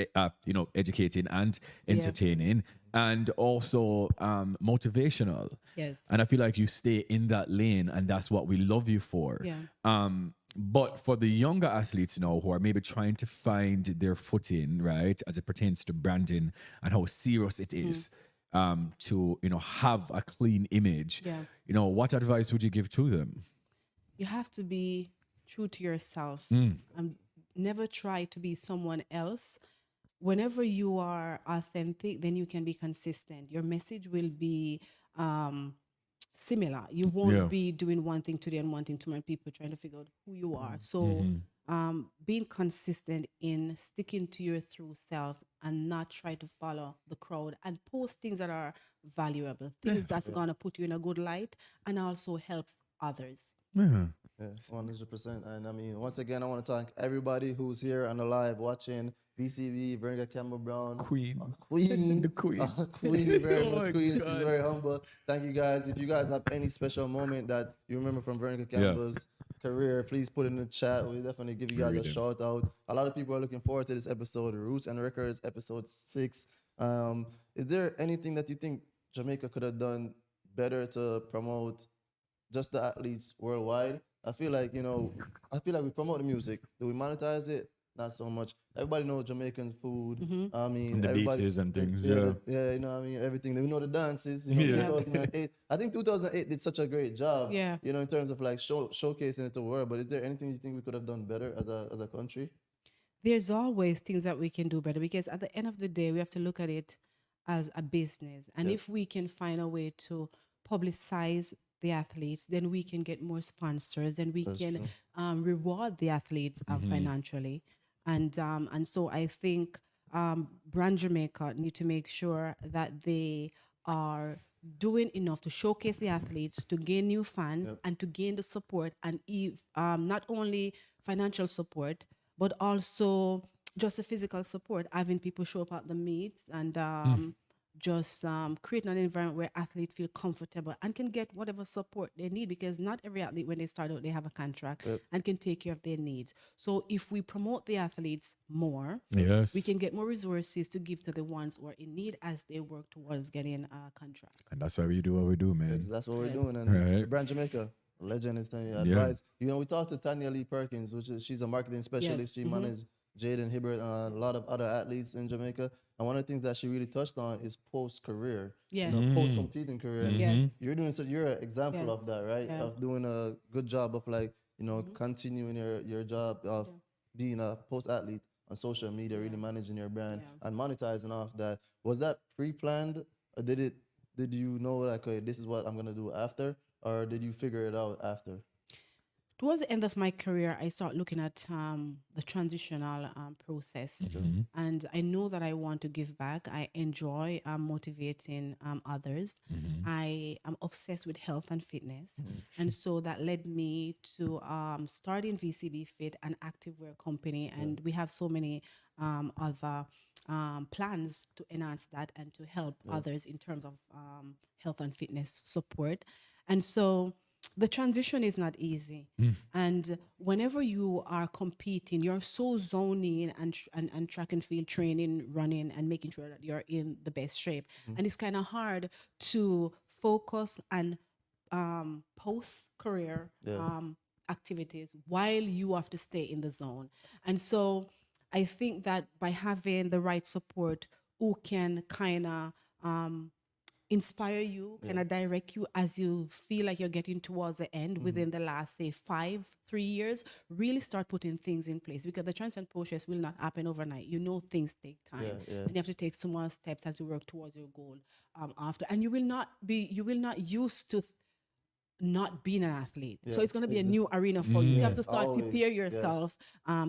[SPEAKER 2] educating and
[SPEAKER 3] Yeah.
[SPEAKER 2] entertaining, and also motivational.
[SPEAKER 3] Yes.
[SPEAKER 2] And I feel like you stay in that lane, and that's what we love you for.
[SPEAKER 3] Yeah.
[SPEAKER 2] But for the younger athletes now who are maybe trying to find their footing, right, as it pertains to branding and how serious it is to have a clean image,
[SPEAKER 3] Yeah.
[SPEAKER 2] what advice would you give to them?
[SPEAKER 3] You have to be true to yourself
[SPEAKER 2] Mm.
[SPEAKER 3] and never try to be someone else. Whenever you are authentic, then you can be consistent. Your message will be similar. You
[SPEAKER 2] Yeah.
[SPEAKER 3] won't be doing one thing today and one thing tomorrow, and people trying to figure out who you are. So
[SPEAKER 2] Mhm.
[SPEAKER 3] being consistent in sticking to your true self and not try to follow the crowd, and post things that are valuable, things that's gonna put you in a good light and also helps others.
[SPEAKER 2] Yeah.
[SPEAKER 1] Yes, 100%. And I mean, once again, I want to thank everybody who's here and alive watching VCV, Veronica Campbell-Brown,
[SPEAKER 2] Queen.
[SPEAKER 1] Queen,
[SPEAKER 2] The queen.
[SPEAKER 1] Queen, very
[SPEAKER 2] Oh
[SPEAKER 1] much
[SPEAKER 2] my
[SPEAKER 1] Queen. She's
[SPEAKER 2] God.
[SPEAKER 1] very humble. Thank you guys. If you guys have any special moment that you remember from Veronica
[SPEAKER 2] Yeah.
[SPEAKER 1] Campbell's career, please put it in the chat. We'll definitely give you guys a
[SPEAKER 2] Read 'em.
[SPEAKER 1] shout out. A lot of people are looking forward to this episode, Roots and Records, episode 6. Is there anything that you think Jamaica could have done better to promote just the athletes worldwide? I feel like we promote the music. Do we monetize it? Not so much. Everybody knows Jamaican food. I mean,
[SPEAKER 2] And the
[SPEAKER 1] everybody,
[SPEAKER 2] beaches and things,
[SPEAKER 1] yeah,
[SPEAKER 2] yeah.
[SPEAKER 1] everything. We know the dances.
[SPEAKER 2] Yeah.
[SPEAKER 1] 2008. I think 2008 did such a great job.
[SPEAKER 3] Yeah.
[SPEAKER 1] In terms of like showcasing it to the world. But is there anything you think we could have done better as a country?
[SPEAKER 3] There's always things that we can do better, because at the end of the day, we have to look at it as a business. And if we can find a way to publicize the athletes, then we can get more sponsors, and we can reward the athletes financially. And so I think Brand Jamaica need to make sure that they are doing enough to showcase the athletes, to gain new fans, and to gain the support, and not only financial support, but also just the physical support, having people show up at the meets, and just creating an environment where athletes feel comfortable and can get whatever support they need, because not every athlete, when they start out, they have a contract and can take care of their needs. So if we promote the athletes more,
[SPEAKER 2] Yes.
[SPEAKER 3] we can get more resources to give to the ones who are in need as they work towards getting a contract.
[SPEAKER 2] And that's why we do what we do, man.
[SPEAKER 1] That's what we're
[SPEAKER 3] Yes.
[SPEAKER 1] doing. And
[SPEAKER 2] Right.
[SPEAKER 1] the brand Jamaica, legend is telling you advice. You know, we talked to Tanya Lee Perkins, she's a marketing specialist. She managed Jaden Hibbert and a lot of other athletes in Jamaica. And one of the things that she really touched on is post-career,
[SPEAKER 3] Yes.
[SPEAKER 1] post-competing career. And
[SPEAKER 3] Yes.
[SPEAKER 1] you're you're an example of that, right?
[SPEAKER 3] Yeah.
[SPEAKER 1] Of doing a good job of continuing your job of being a post-athlete on social media, really managing your brand and monetizing off that. Was that pre-planned, or did you know, like, okay, this is what I'm gonna do after, or did you figure it out after?
[SPEAKER 3] Towards the end of my career, I start looking at the transitional process, and I know that I want to give back. I enjoy motivating others. I am obsessed with health and fitness, and so that led me to starting VCB Fit, an activewear company, and we have so many other plans to enhance that and to help others in terms of health and fitness support. And so the transition is not easy. And whenever you are competing, you're so zoning and track and field training, running, and making sure that you're in the best shape. And it's kind of hard to focus on post-career activities while you have to stay in the zone. And so I think that by having the right support who can kind of inspire you, kind of direct you as you feel like you're getting towards the end within the last, say, 3 years, really start putting things in place, because the transition process will not happen overnight. You know, things take time, and you have to take small steps as you work towards your goal after. And you will not used to not being an athlete. So it's going to be a new arena for you. You have to start prepare yourself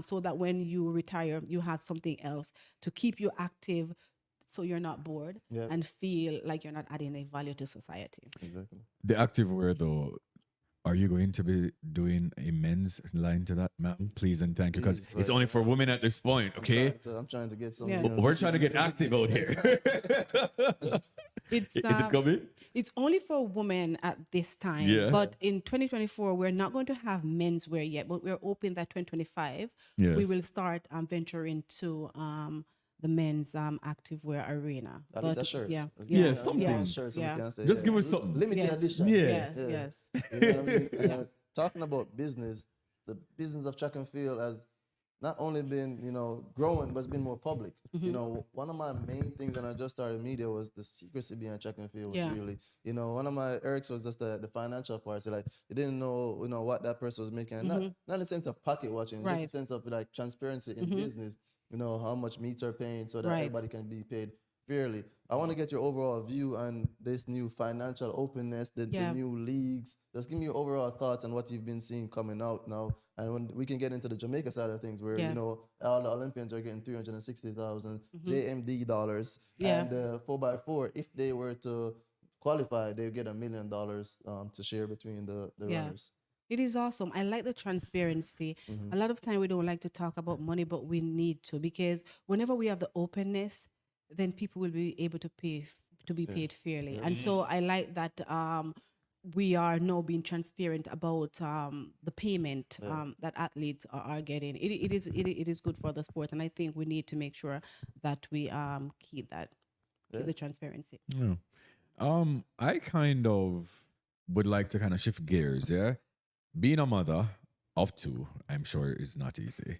[SPEAKER 3] so that when you retire, you have something else to keep you active, so you're not bored and feel like you're not adding a value to society.
[SPEAKER 1] Exactly.
[SPEAKER 2] The activewear, though, are you going to be doing a men's line to that, ma'am? Please and thank you, because
[SPEAKER 1] Please,
[SPEAKER 2] it's only for women at this point, okay?
[SPEAKER 1] I'm trying to get some.
[SPEAKER 3] Yeah.
[SPEAKER 2] We're trying to get active out here.
[SPEAKER 3] It's
[SPEAKER 2] Is it coming?
[SPEAKER 3] It's only for women at this time.
[SPEAKER 2] Yeah.
[SPEAKER 3] But in 2024, we're not going to have menswear yet, but we're hoping that 2025,
[SPEAKER 2] Yes.
[SPEAKER 3] we will start venturing to the men's activewear arena.
[SPEAKER 1] At least a shirt.
[SPEAKER 3] Yeah.
[SPEAKER 2] Yeah, something.
[SPEAKER 3] Yeah.
[SPEAKER 1] Shirt, so we
[SPEAKER 3] Yeah.
[SPEAKER 1] can say,
[SPEAKER 2] Just give us something.
[SPEAKER 1] limited
[SPEAKER 3] Yes.
[SPEAKER 1] edition.
[SPEAKER 2] Yeah.
[SPEAKER 3] Yes.
[SPEAKER 1] You know what I mean? And, talking about business, the business of track and field has not only been, growing, but it's been more public. You know, one of my main things when I just started media was the secrecy behind track and field was really, one of my irks was just the financial part. So like, you didn't know, what that person was making. Not in the sense of pocket watching, just in
[SPEAKER 3] Right.
[SPEAKER 1] the sense of like transparency in business, how much meets are paying so that
[SPEAKER 3] Right.
[SPEAKER 1] everybody can be paid fairly. I want to get your overall view on this new financial openness, the new leagues. Just give me your overall thoughts on what you've been seeing coming out now. And when we can get into the Jamaica side of things, where, all the Olympians are getting 360,000 JMD dollars.
[SPEAKER 3] Yeah.
[SPEAKER 1] And 4x4, if they were to qualify, they would get $1 million to share between the runners.
[SPEAKER 3] It is awesome. I like the transparency. A lot of time we don't like to talk about money, but we need to, because whenever we have the openness, then people will be able to be paid fairly. And so I like that we are now being transparent about the payment that athletes are getting. It is good for the sport, and I think we need to make sure that we keep the transparency.
[SPEAKER 2] Yeah. I kind of would like to kind of shift gears, yeah? Being a mother of two, I'm sure is not easy.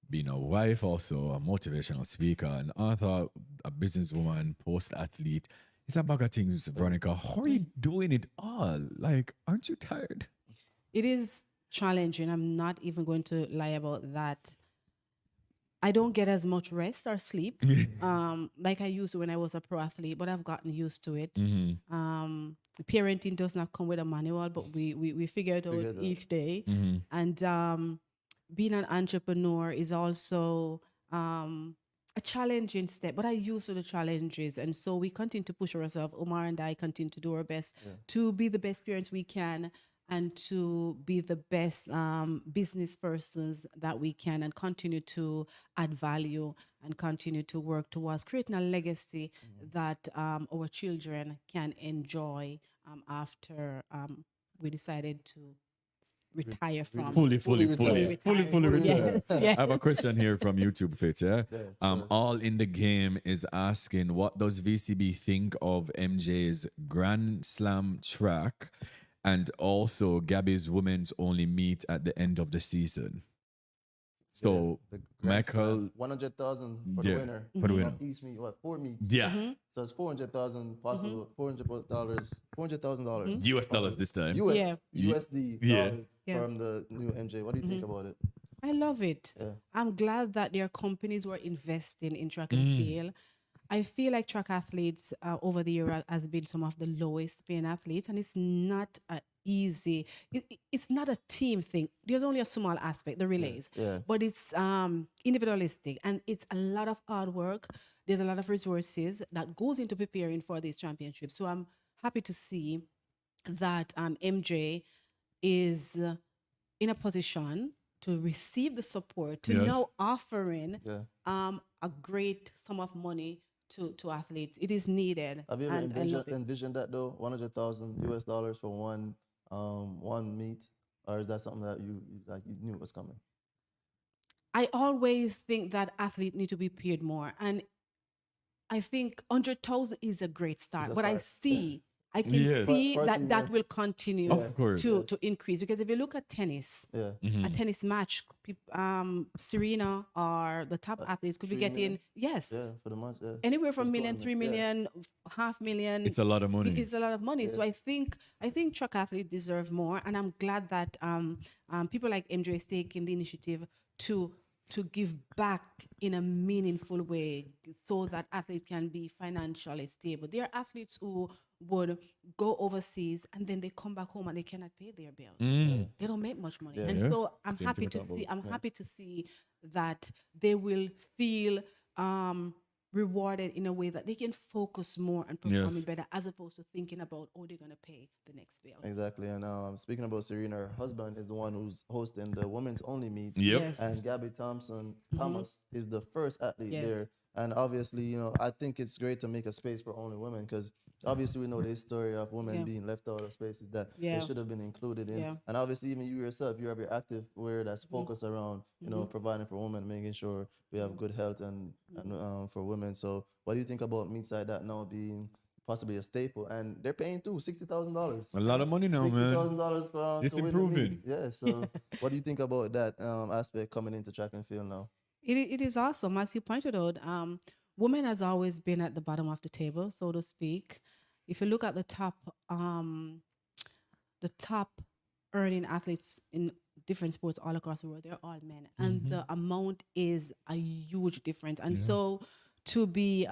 [SPEAKER 2] Being a wife, also a motivational speaker, an author, a businesswoman, post-athlete. It's a bag of things, Veronica. How are you doing it all? Like, aren't you tired?
[SPEAKER 3] It is challenging. I'm not even going to lie about that. I don't get as much rest or sleep like I used to when I was a pro athlete, but I've gotten used to it. Parenting does not come with a manual, but we figure it out each day. And being an entrepreneur is also a challenging step, but I used to the challenges. And so we continue to push ourselves. Omar and I continue to do our best to be the best parents we can and to be the best business persons that we can and continue to add value and continue to work towards creating a legacy that our children can enjoy after we decided to retire from.
[SPEAKER 2] Fully
[SPEAKER 1] retired.
[SPEAKER 2] retired.
[SPEAKER 3] Yeah. Yeah.
[SPEAKER 2] I have a question here from YouTube, Fit. Yeah.
[SPEAKER 1] Yeah.
[SPEAKER 2] All in the game is asking, what does VCB think of MJ's Grand Slam track, and also Gabby's women's only meet at the end of the season? So
[SPEAKER 1] The Grand
[SPEAKER 2] Michael,
[SPEAKER 1] Slam, 100,000 for
[SPEAKER 2] Yeah,
[SPEAKER 1] the winner.
[SPEAKER 2] for the winner.
[SPEAKER 1] Of each meet, what, 4 meets?
[SPEAKER 2] yeah,
[SPEAKER 1] So it's 400,000 possible, $400, $400,000
[SPEAKER 2] US dollars this time.
[SPEAKER 1] US,
[SPEAKER 3] Yeah.
[SPEAKER 1] USD
[SPEAKER 2] Yeah.
[SPEAKER 1] dollars
[SPEAKER 3] Yeah.
[SPEAKER 1] from the new MJ. What do you think about it?
[SPEAKER 3] I love it.
[SPEAKER 1] Yeah.
[SPEAKER 3] I'm glad that there are companies who are investing in track and field. I feel like track athletes over the year has been some of the lowest paying athletes, and it's not easy. It's not a team thing. There's only a small aspect, the relays,
[SPEAKER 1] Yeah.
[SPEAKER 3] but it's individualistic, and it's a lot of hard work. There's a lot of resources that goes into preparing for these championships. So I'm happy to see that MJ is in a position to receive the support, to
[SPEAKER 2] Yes.
[SPEAKER 3] now offering
[SPEAKER 1] Yeah.
[SPEAKER 3] a great sum of money to athletes. It is needed.
[SPEAKER 1] Have you ever
[SPEAKER 3] and I love it.
[SPEAKER 1] envisioned that though? 100,000 US dollars for one meet, or is that something that you knew was coming?
[SPEAKER 3] I always think that athletes need to be paid more. And I think 100,000 is a great start.
[SPEAKER 1] a
[SPEAKER 3] But I
[SPEAKER 1] start.
[SPEAKER 3] see, I can
[SPEAKER 2] Yes.
[SPEAKER 3] see
[SPEAKER 1] First
[SPEAKER 3] that
[SPEAKER 1] thing,
[SPEAKER 3] that
[SPEAKER 1] yeah.
[SPEAKER 3] will continue
[SPEAKER 2] Of course.
[SPEAKER 3] to increase. Because if you look at tennis,
[SPEAKER 1] Yeah.
[SPEAKER 3] a tennis match, Serena or the top athletes could be
[SPEAKER 1] 3
[SPEAKER 3] getting,
[SPEAKER 1] million?
[SPEAKER 3] yes,
[SPEAKER 1] Yeah, for the month. Yeah.
[SPEAKER 3] anywhere
[SPEAKER 1] For
[SPEAKER 3] from
[SPEAKER 1] the
[SPEAKER 3] million,
[SPEAKER 1] tournament,
[SPEAKER 3] 3
[SPEAKER 1] yeah.
[SPEAKER 3] million, half million.
[SPEAKER 2] It's a lot of money.
[SPEAKER 3] It's a lot of money. So I think track athletes deserve more, and I'm glad that people like MJ is taking the initiative to give back in a meaningful way, so that athletes can be financially stable. There are athletes who would go overseas and then they come back home and they cannot pay their bills. They don't make much money, and
[SPEAKER 2] Yeah.
[SPEAKER 3] so I'm
[SPEAKER 2] Same
[SPEAKER 3] happy
[SPEAKER 2] thing
[SPEAKER 3] to
[SPEAKER 2] with
[SPEAKER 3] see.
[SPEAKER 2] that
[SPEAKER 3] I'm happy to see that they will feel rewarded in a way that they can focus more and performing
[SPEAKER 2] Yes.
[SPEAKER 3] better, as opposed to thinking about, oh, they're gonna pay the next bill.
[SPEAKER 1] Exactly. And speaking about Serena, her husband is the one who's hosting the women's only meet.
[SPEAKER 2] Yep.
[SPEAKER 3] Yes.
[SPEAKER 1] And Gabby Thomas is the first athlete
[SPEAKER 3] Yes.
[SPEAKER 1] there. And obviously, I think it's great to make a space for only women, because obviously we know the story of women
[SPEAKER 3] Yeah.
[SPEAKER 1] being left out of spaces that
[SPEAKER 3] Yeah.
[SPEAKER 1] they should have been included in.
[SPEAKER 3] Yeah.
[SPEAKER 1] And obviously, even you yourself, you have your active wear that's focused around, providing for women, making sure we have good health and for women. So what do you think about meets like that now being possibly a staple? And they're paying too, $60,000.
[SPEAKER 2] A lot of money now, man.
[SPEAKER 1] $60,000 for
[SPEAKER 2] It's
[SPEAKER 1] to win the
[SPEAKER 2] improving.
[SPEAKER 1] meet. Yeah. So what do you think about that aspect coming into track and field now?
[SPEAKER 3] It is awesome, as you pointed out. Women has always been at the bottom of the table, so to speak. If you look at the top earning athletes in different sports all across the world, they're all men, and the amount is a huge difference. And so to be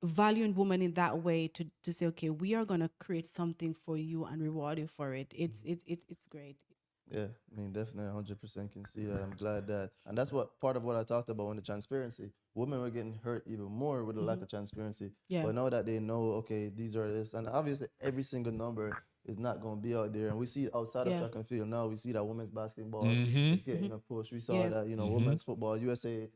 [SPEAKER 3] valuing women in that way, to say, okay, we are gonna create something for you and reward you for it. It's great.
[SPEAKER 1] Yeah, I mean, definitely 100% can see that. I'm glad that. And that's what part of what I talked about in the transparency. Women were getting hurt even more with the lack of transparency.
[SPEAKER 3] Yeah.
[SPEAKER 1] But now that they know, okay, these are this. And obviously, every single number is not going to be out there. And we see outside of
[SPEAKER 3] Yeah.
[SPEAKER 1] track and field now, we see that women's basketball is getting a push. We saw
[SPEAKER 3] Yeah.
[SPEAKER 1] that, women's football, USA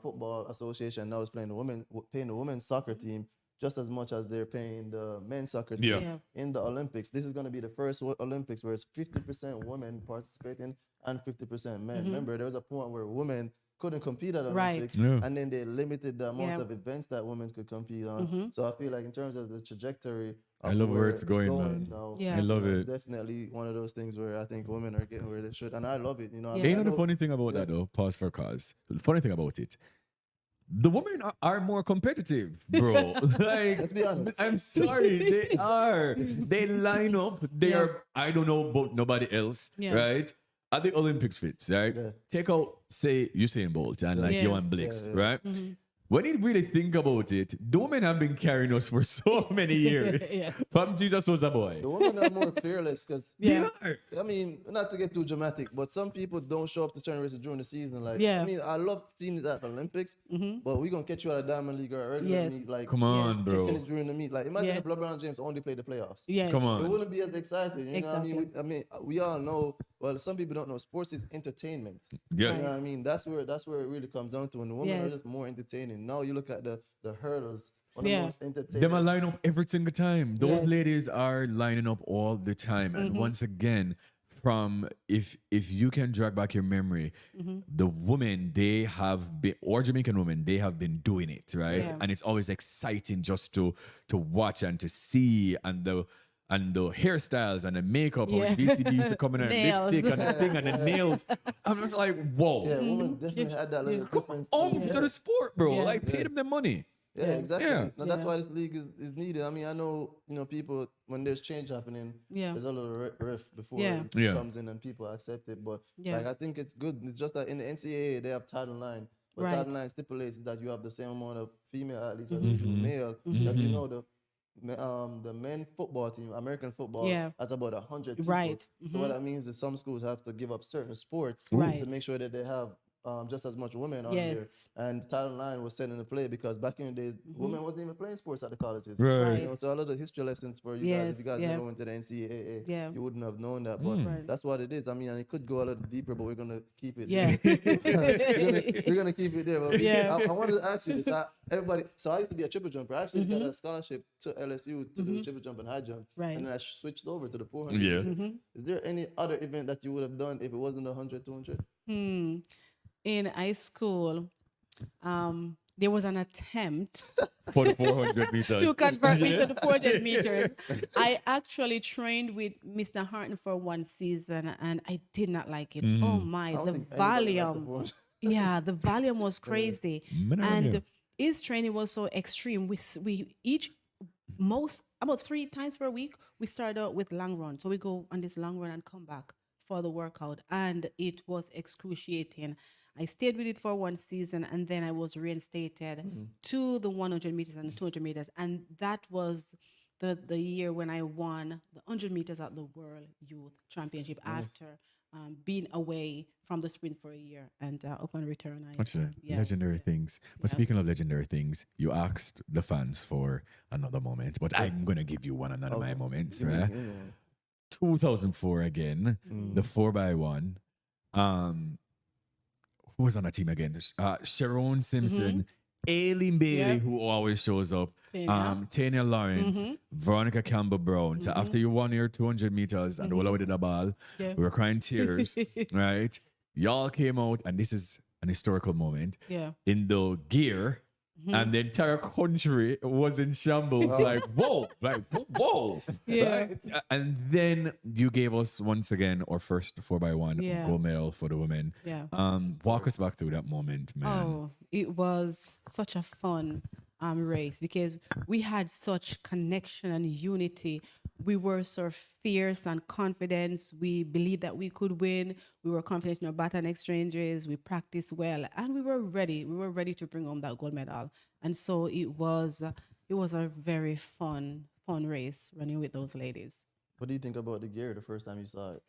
[SPEAKER 1] Football Association now is paying the women's soccer team just as much as they're paying the men's soccer team
[SPEAKER 2] Yeah.
[SPEAKER 3] Yeah.
[SPEAKER 1] in the Olympics. This is going to be the first Olympics where it's 50% women participating and 50% men. Remember, there was a point where women couldn't compete at
[SPEAKER 3] Right.
[SPEAKER 1] Olympics,
[SPEAKER 2] Yeah.
[SPEAKER 1] and then they limited the amount
[SPEAKER 3] Yeah.
[SPEAKER 1] of events that women could compete on. So I feel like in terms of the trajectory, of
[SPEAKER 2] I love where it's going, man.
[SPEAKER 1] now,
[SPEAKER 3] Yeah.
[SPEAKER 2] I love
[SPEAKER 1] it's
[SPEAKER 2] it.
[SPEAKER 1] definitely one of those things where I think women are getting where they should, and I love it.
[SPEAKER 3] Yeah.
[SPEAKER 1] I
[SPEAKER 2] Ain't know the
[SPEAKER 1] know-
[SPEAKER 2] funny thing about that though? Pause for cause. The funny thing about it, the women are more competitive, bro. Like,
[SPEAKER 1] Let's be honest.
[SPEAKER 2] I'm sorry, they are. They line up. They
[SPEAKER 3] Yeah.
[SPEAKER 2] are. I don't know about nobody else,
[SPEAKER 3] Yeah.
[SPEAKER 2] right? At the Olympics, fits right.
[SPEAKER 1] Yeah.
[SPEAKER 2] Take out, say, Usain Bolt and like
[SPEAKER 3] Yeah.
[SPEAKER 2] Johan Blix,
[SPEAKER 1] Yeah.
[SPEAKER 2] right? when you really think about it, the women have been carrying us for so many years.
[SPEAKER 3] Yeah.
[SPEAKER 2] From Jesus was a boy.
[SPEAKER 1] The women are more fearless because,
[SPEAKER 3] Yeah.
[SPEAKER 1] I mean, not to get too dramatic, but some people don't show up to turn races during the season. Like,
[SPEAKER 3] Yeah.
[SPEAKER 1] I mean, I love seeing it at the Olympics, but we're going to catch you at a Diamond League or a regular
[SPEAKER 3] Yes.
[SPEAKER 1] meet. Like,
[SPEAKER 2] Come on,
[SPEAKER 1] catching
[SPEAKER 2] bro.
[SPEAKER 1] it during the meet. Like, imagine
[SPEAKER 3] Yeah.
[SPEAKER 1] if LeBron James only played the playoffs.
[SPEAKER 3] Yes.
[SPEAKER 2] Come
[SPEAKER 1] It
[SPEAKER 2] on.
[SPEAKER 1] wouldn't be as exciting. You know what I mean?
[SPEAKER 3] Exactly.
[SPEAKER 1] I mean, we all know, well, some people don't know, sports is entertainment.
[SPEAKER 2] Yes.
[SPEAKER 1] You know what I mean? That's where it really comes down to. And the women are
[SPEAKER 3] Yes.
[SPEAKER 1] just more entertaining. Now you look at the hurdles, one of
[SPEAKER 3] Yeah.
[SPEAKER 1] the most entertaining.
[SPEAKER 2] Them are line up every single time. Those
[SPEAKER 3] Yes.
[SPEAKER 2] ladies are lining up all the time. And once again, from if you can drag back your memory, the women they have been, or Jamaican women, they have been doing it, right?
[SPEAKER 3] Yeah.
[SPEAKER 2] And it's always exciting just to watch and to see, and the hairstyles and the makeup.
[SPEAKER 3] Yeah.
[SPEAKER 2] How DCD used to come in and
[SPEAKER 3] Nails.
[SPEAKER 2] lipstick and the thing and the nails. I'm just like, whoa.
[SPEAKER 1] Yeah, women definitely had that little difference.
[SPEAKER 2] On
[SPEAKER 1] too.
[SPEAKER 2] to the sport, bro.
[SPEAKER 3] Yeah.
[SPEAKER 2] Like, pay them the money.
[SPEAKER 1] Yeah, exactly.
[SPEAKER 2] Yeah.
[SPEAKER 1] No, that's
[SPEAKER 3] Yeah.
[SPEAKER 1] why this league is needed. I mean, I know, people, when there's change happening,
[SPEAKER 3] Yeah.
[SPEAKER 1] there's a little rift before
[SPEAKER 3] Yeah.
[SPEAKER 1] it
[SPEAKER 2] Yeah.
[SPEAKER 1] comes in and people accept it. But
[SPEAKER 3] Yeah.
[SPEAKER 1] like, I think it's good. It's just that in the NCAA, they have Title IX. But
[SPEAKER 3] Right.
[SPEAKER 1] Title IX stipulates that you have the same amount of female athletes as you do male. Because you know the men football team, American football,
[SPEAKER 3] Yeah.
[SPEAKER 1] has about 100 people.
[SPEAKER 3] Right.
[SPEAKER 1] So what that means is some schools have to give up certain sports
[SPEAKER 3] Right.
[SPEAKER 1] to make sure that they have just as much women on there.
[SPEAKER 3] Yes.
[SPEAKER 1] And Title IX was set into play because back in the days, women wasn't even playing sports at the colleges.
[SPEAKER 2] Right.
[SPEAKER 1] You know, so a lot of history lessons for you guys.
[SPEAKER 3] Yes,
[SPEAKER 1] If you guys
[SPEAKER 3] yeah.
[SPEAKER 1] never went to the NCAA,
[SPEAKER 3] Yeah.
[SPEAKER 1] you wouldn't have known that. But
[SPEAKER 3] Right.
[SPEAKER 1] that's what it is. I mean, and it could go a little deeper, but we're gonna keep it.
[SPEAKER 3] Yeah.
[SPEAKER 1] we're gonna keep it there. But
[SPEAKER 3] Yeah.
[SPEAKER 1] I wanted to ask you this. So I used to be a triple jumper. I actually got a scholarship to LSU to do triple jump and high jump.
[SPEAKER 3] Right.
[SPEAKER 1] And then I switched over to the 400.
[SPEAKER 2] Yes.
[SPEAKER 1] Is there any other event that you would have done if it wasn't 100, 200?
[SPEAKER 3] In high school, there was an attempt
[SPEAKER 2] For the 400 meters.
[SPEAKER 3] to convert me to the 400 meters. I actually trained with Mr. Harton for one season, and I did not like it. Oh my,
[SPEAKER 1] I don't
[SPEAKER 3] the
[SPEAKER 1] think anybody liked the
[SPEAKER 3] volume.
[SPEAKER 1] 400.
[SPEAKER 3] Yeah, the volume was crazy,
[SPEAKER 2] Man, I
[SPEAKER 3] and
[SPEAKER 2] know.
[SPEAKER 3] his training was so extreme. We each about 3 times per week we start out with long run, so we go on this long run and come back for the workout, and it was excruciating. I stayed with it for one season, and then I was reinstated to the 100 meters and the 200 meters, and that was the year when I won the 100 meters at the World Youth Championship after being away from the sprint for a year, and upon return, I
[SPEAKER 2] What's it?
[SPEAKER 3] yes,
[SPEAKER 2] Legendary things. But
[SPEAKER 3] Yes.
[SPEAKER 2] speaking of legendary things, you asked the fans for another moment, but I'm gonna give you one another my moments, right? 2004 again, the 4x1. Who was on that team again? Sharon Simpson, Aileen Bailey,
[SPEAKER 3] Yeah.
[SPEAKER 2] who always shows up,
[SPEAKER 3] Tanya.
[SPEAKER 2] Tanya Lawrence, Veronica Campbell-Brown. So after you won your 200 meters and the whole with the ball,
[SPEAKER 3] Yeah.
[SPEAKER 2] we were crying tears, right? Y'all came out, and this is an historical moment
[SPEAKER 3] Yeah.
[SPEAKER 2] in the gear, and the entire country was in shambles. Like, whoa, whoa.
[SPEAKER 3] Yeah.
[SPEAKER 2] Right? And then you gave us once again our first 4x1
[SPEAKER 3] Yeah.
[SPEAKER 2] gold medal for the women.
[SPEAKER 3] Yeah.
[SPEAKER 2] Walk us back through that moment, man.
[SPEAKER 3] Oh, it was such a fun race because we had such connection and unity. We were so fierce and confident. We believed that we could win. We were confident in our baton exchanges. We practiced well, and we were ready. We were ready to bring home that gold medal. And so it was a very fun race running with those ladies.
[SPEAKER 1] What do you think about the gear the first time you saw it?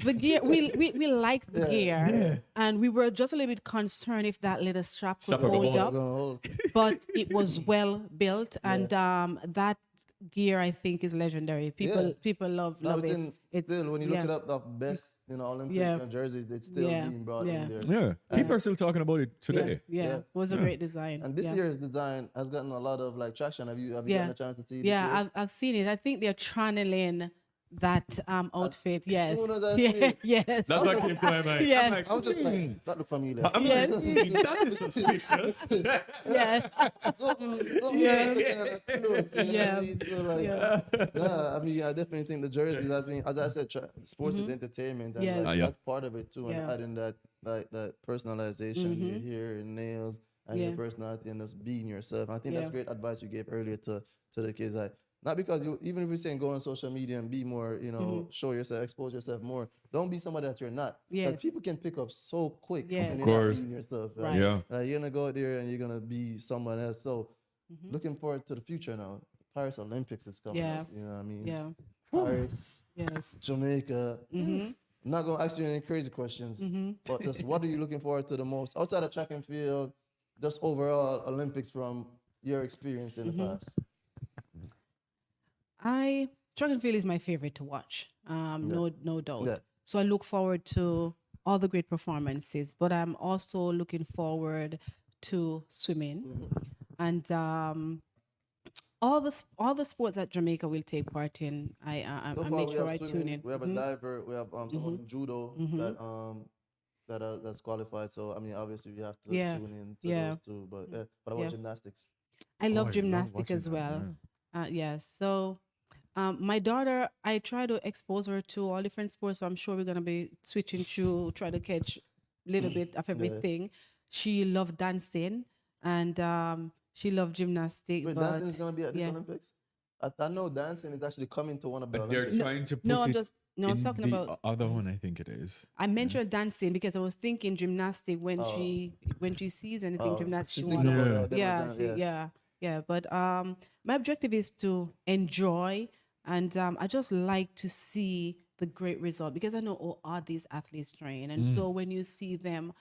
[SPEAKER 3] The gear, we liked the gear, and we were just a little bit concerned if that little strap could
[SPEAKER 2] Strap could
[SPEAKER 3] hold
[SPEAKER 2] hold.
[SPEAKER 3] up.
[SPEAKER 1] Gonna hold.
[SPEAKER 3] But it was well built, and that gear I think is legendary. People love
[SPEAKER 1] No,
[SPEAKER 3] it.
[SPEAKER 1] still, when you look
[SPEAKER 3] yeah.
[SPEAKER 1] it up, the best Olympic
[SPEAKER 3] Yeah.
[SPEAKER 1] jerseys, it's still
[SPEAKER 3] Yeah.
[SPEAKER 1] being brought
[SPEAKER 3] Yeah.
[SPEAKER 1] in there.
[SPEAKER 2] Yeah, people are still talking about it today.
[SPEAKER 3] Yeah, it was a great design.
[SPEAKER 1] And this
[SPEAKER 3] yeah.
[SPEAKER 1] year's design has gotten a lot of traction. Have you
[SPEAKER 3] Yeah.
[SPEAKER 1] gotten a chance to see?
[SPEAKER 3] Yeah,
[SPEAKER 1] this year's?
[SPEAKER 3] I've seen it. I think they're channeling that outfit. Yes,
[SPEAKER 1] soon as I see
[SPEAKER 3] yeah,
[SPEAKER 1] it.
[SPEAKER 3] yes,
[SPEAKER 2] That's what came to my mind.
[SPEAKER 3] Yes.
[SPEAKER 2] I'm like,
[SPEAKER 1] I'm just like, that look familiar.
[SPEAKER 2] I'm
[SPEAKER 3] Yes.
[SPEAKER 2] like, that is suspicious.
[SPEAKER 3] yeah,
[SPEAKER 1] something
[SPEAKER 3] Yeah.
[SPEAKER 1] close, you know
[SPEAKER 3] Yeah.
[SPEAKER 1] what I mean? So, like,
[SPEAKER 3] yeah,
[SPEAKER 1] yeah, I mean, I definitely think the jerseys. I mean, as I said, sports is entertainment, and
[SPEAKER 3] Yeah.
[SPEAKER 1] like,
[SPEAKER 2] Yeah.
[SPEAKER 1] that's part of it too. And
[SPEAKER 3] Yeah.
[SPEAKER 1] adding that that personalization, your hair and nails, and
[SPEAKER 3] Yeah.
[SPEAKER 1] your personality, and just being yourself. I think
[SPEAKER 3] Yeah.
[SPEAKER 1] that's great advice you gave earlier to the kids. Like, Not because you, even if you're saying go on social media and be more, you know, show yourself, expose yourself more. Don't be somebody that you're not. Because
[SPEAKER 3] Yes.
[SPEAKER 1] people can pick up so quick
[SPEAKER 3] Yeah.
[SPEAKER 1] when
[SPEAKER 3] Of
[SPEAKER 1] you're not
[SPEAKER 2] course.
[SPEAKER 1] being yourself.
[SPEAKER 3] Right.
[SPEAKER 2] Yeah.
[SPEAKER 1] You're gonna go out there and you're gonna be someone else. So looking forward to the future now. Paris Olympics is coming
[SPEAKER 3] Yeah.
[SPEAKER 1] up. You know what I mean?
[SPEAKER 3] Yeah.
[SPEAKER 1] Paris,
[SPEAKER 3] Yes.
[SPEAKER 1] Jamaica. I'm not gonna ask you any crazy questions, but just what are you looking forward to the most outside of track and field? Just overall Olympics from your experience in the past.
[SPEAKER 3] Track and field is my favorite to watch. No doubt.
[SPEAKER 1] Yeah.
[SPEAKER 3] So I look forward to all the great performances, but I'm also looking forward to swimming and all the sports that Jamaica will take part in. I
[SPEAKER 1] So far,
[SPEAKER 3] make
[SPEAKER 1] we
[SPEAKER 3] sure
[SPEAKER 1] have
[SPEAKER 3] I
[SPEAKER 1] swimming,
[SPEAKER 3] tune in.
[SPEAKER 1] we have a diver, we have someone in judo that's qualified. So I mean, obviously, we have to
[SPEAKER 3] Yeah.
[SPEAKER 1] tune in to
[SPEAKER 3] Yeah.
[SPEAKER 1] those two. But what about
[SPEAKER 3] Yeah.
[SPEAKER 1] gymnastics?
[SPEAKER 3] I
[SPEAKER 2] Oh, I
[SPEAKER 3] love
[SPEAKER 2] love
[SPEAKER 3] gymnastics
[SPEAKER 2] watching
[SPEAKER 3] as
[SPEAKER 2] that,
[SPEAKER 3] well. Yes. So my daughter, I try to expose her to all different sports. So I'm sure we're gonna be switching through, try to catch a little bit of everything. She loved dancing and she loved gymnastics.
[SPEAKER 1] Wait,
[SPEAKER 3] But
[SPEAKER 1] dancing is gonna be at this
[SPEAKER 3] yeah.
[SPEAKER 1] Olympics. I know dancing is actually coming to one of the
[SPEAKER 2] But they're
[SPEAKER 1] Olympics.
[SPEAKER 2] trying to put
[SPEAKER 3] No, I'm
[SPEAKER 2] it
[SPEAKER 3] just no. I'm
[SPEAKER 2] in
[SPEAKER 3] talking
[SPEAKER 2] the
[SPEAKER 3] about.
[SPEAKER 2] other one. I think it is.
[SPEAKER 3] I mentioned dancing because I was thinking gymnastic when she sees anything gymnastics.
[SPEAKER 1] She's
[SPEAKER 3] She
[SPEAKER 1] thinking
[SPEAKER 3] wanna,
[SPEAKER 1] about demo
[SPEAKER 3] yeah,
[SPEAKER 1] dance,
[SPEAKER 3] yeah. But my objective is to enjoy, and I just like to see the great result because I know all these athletes train, and so when you see them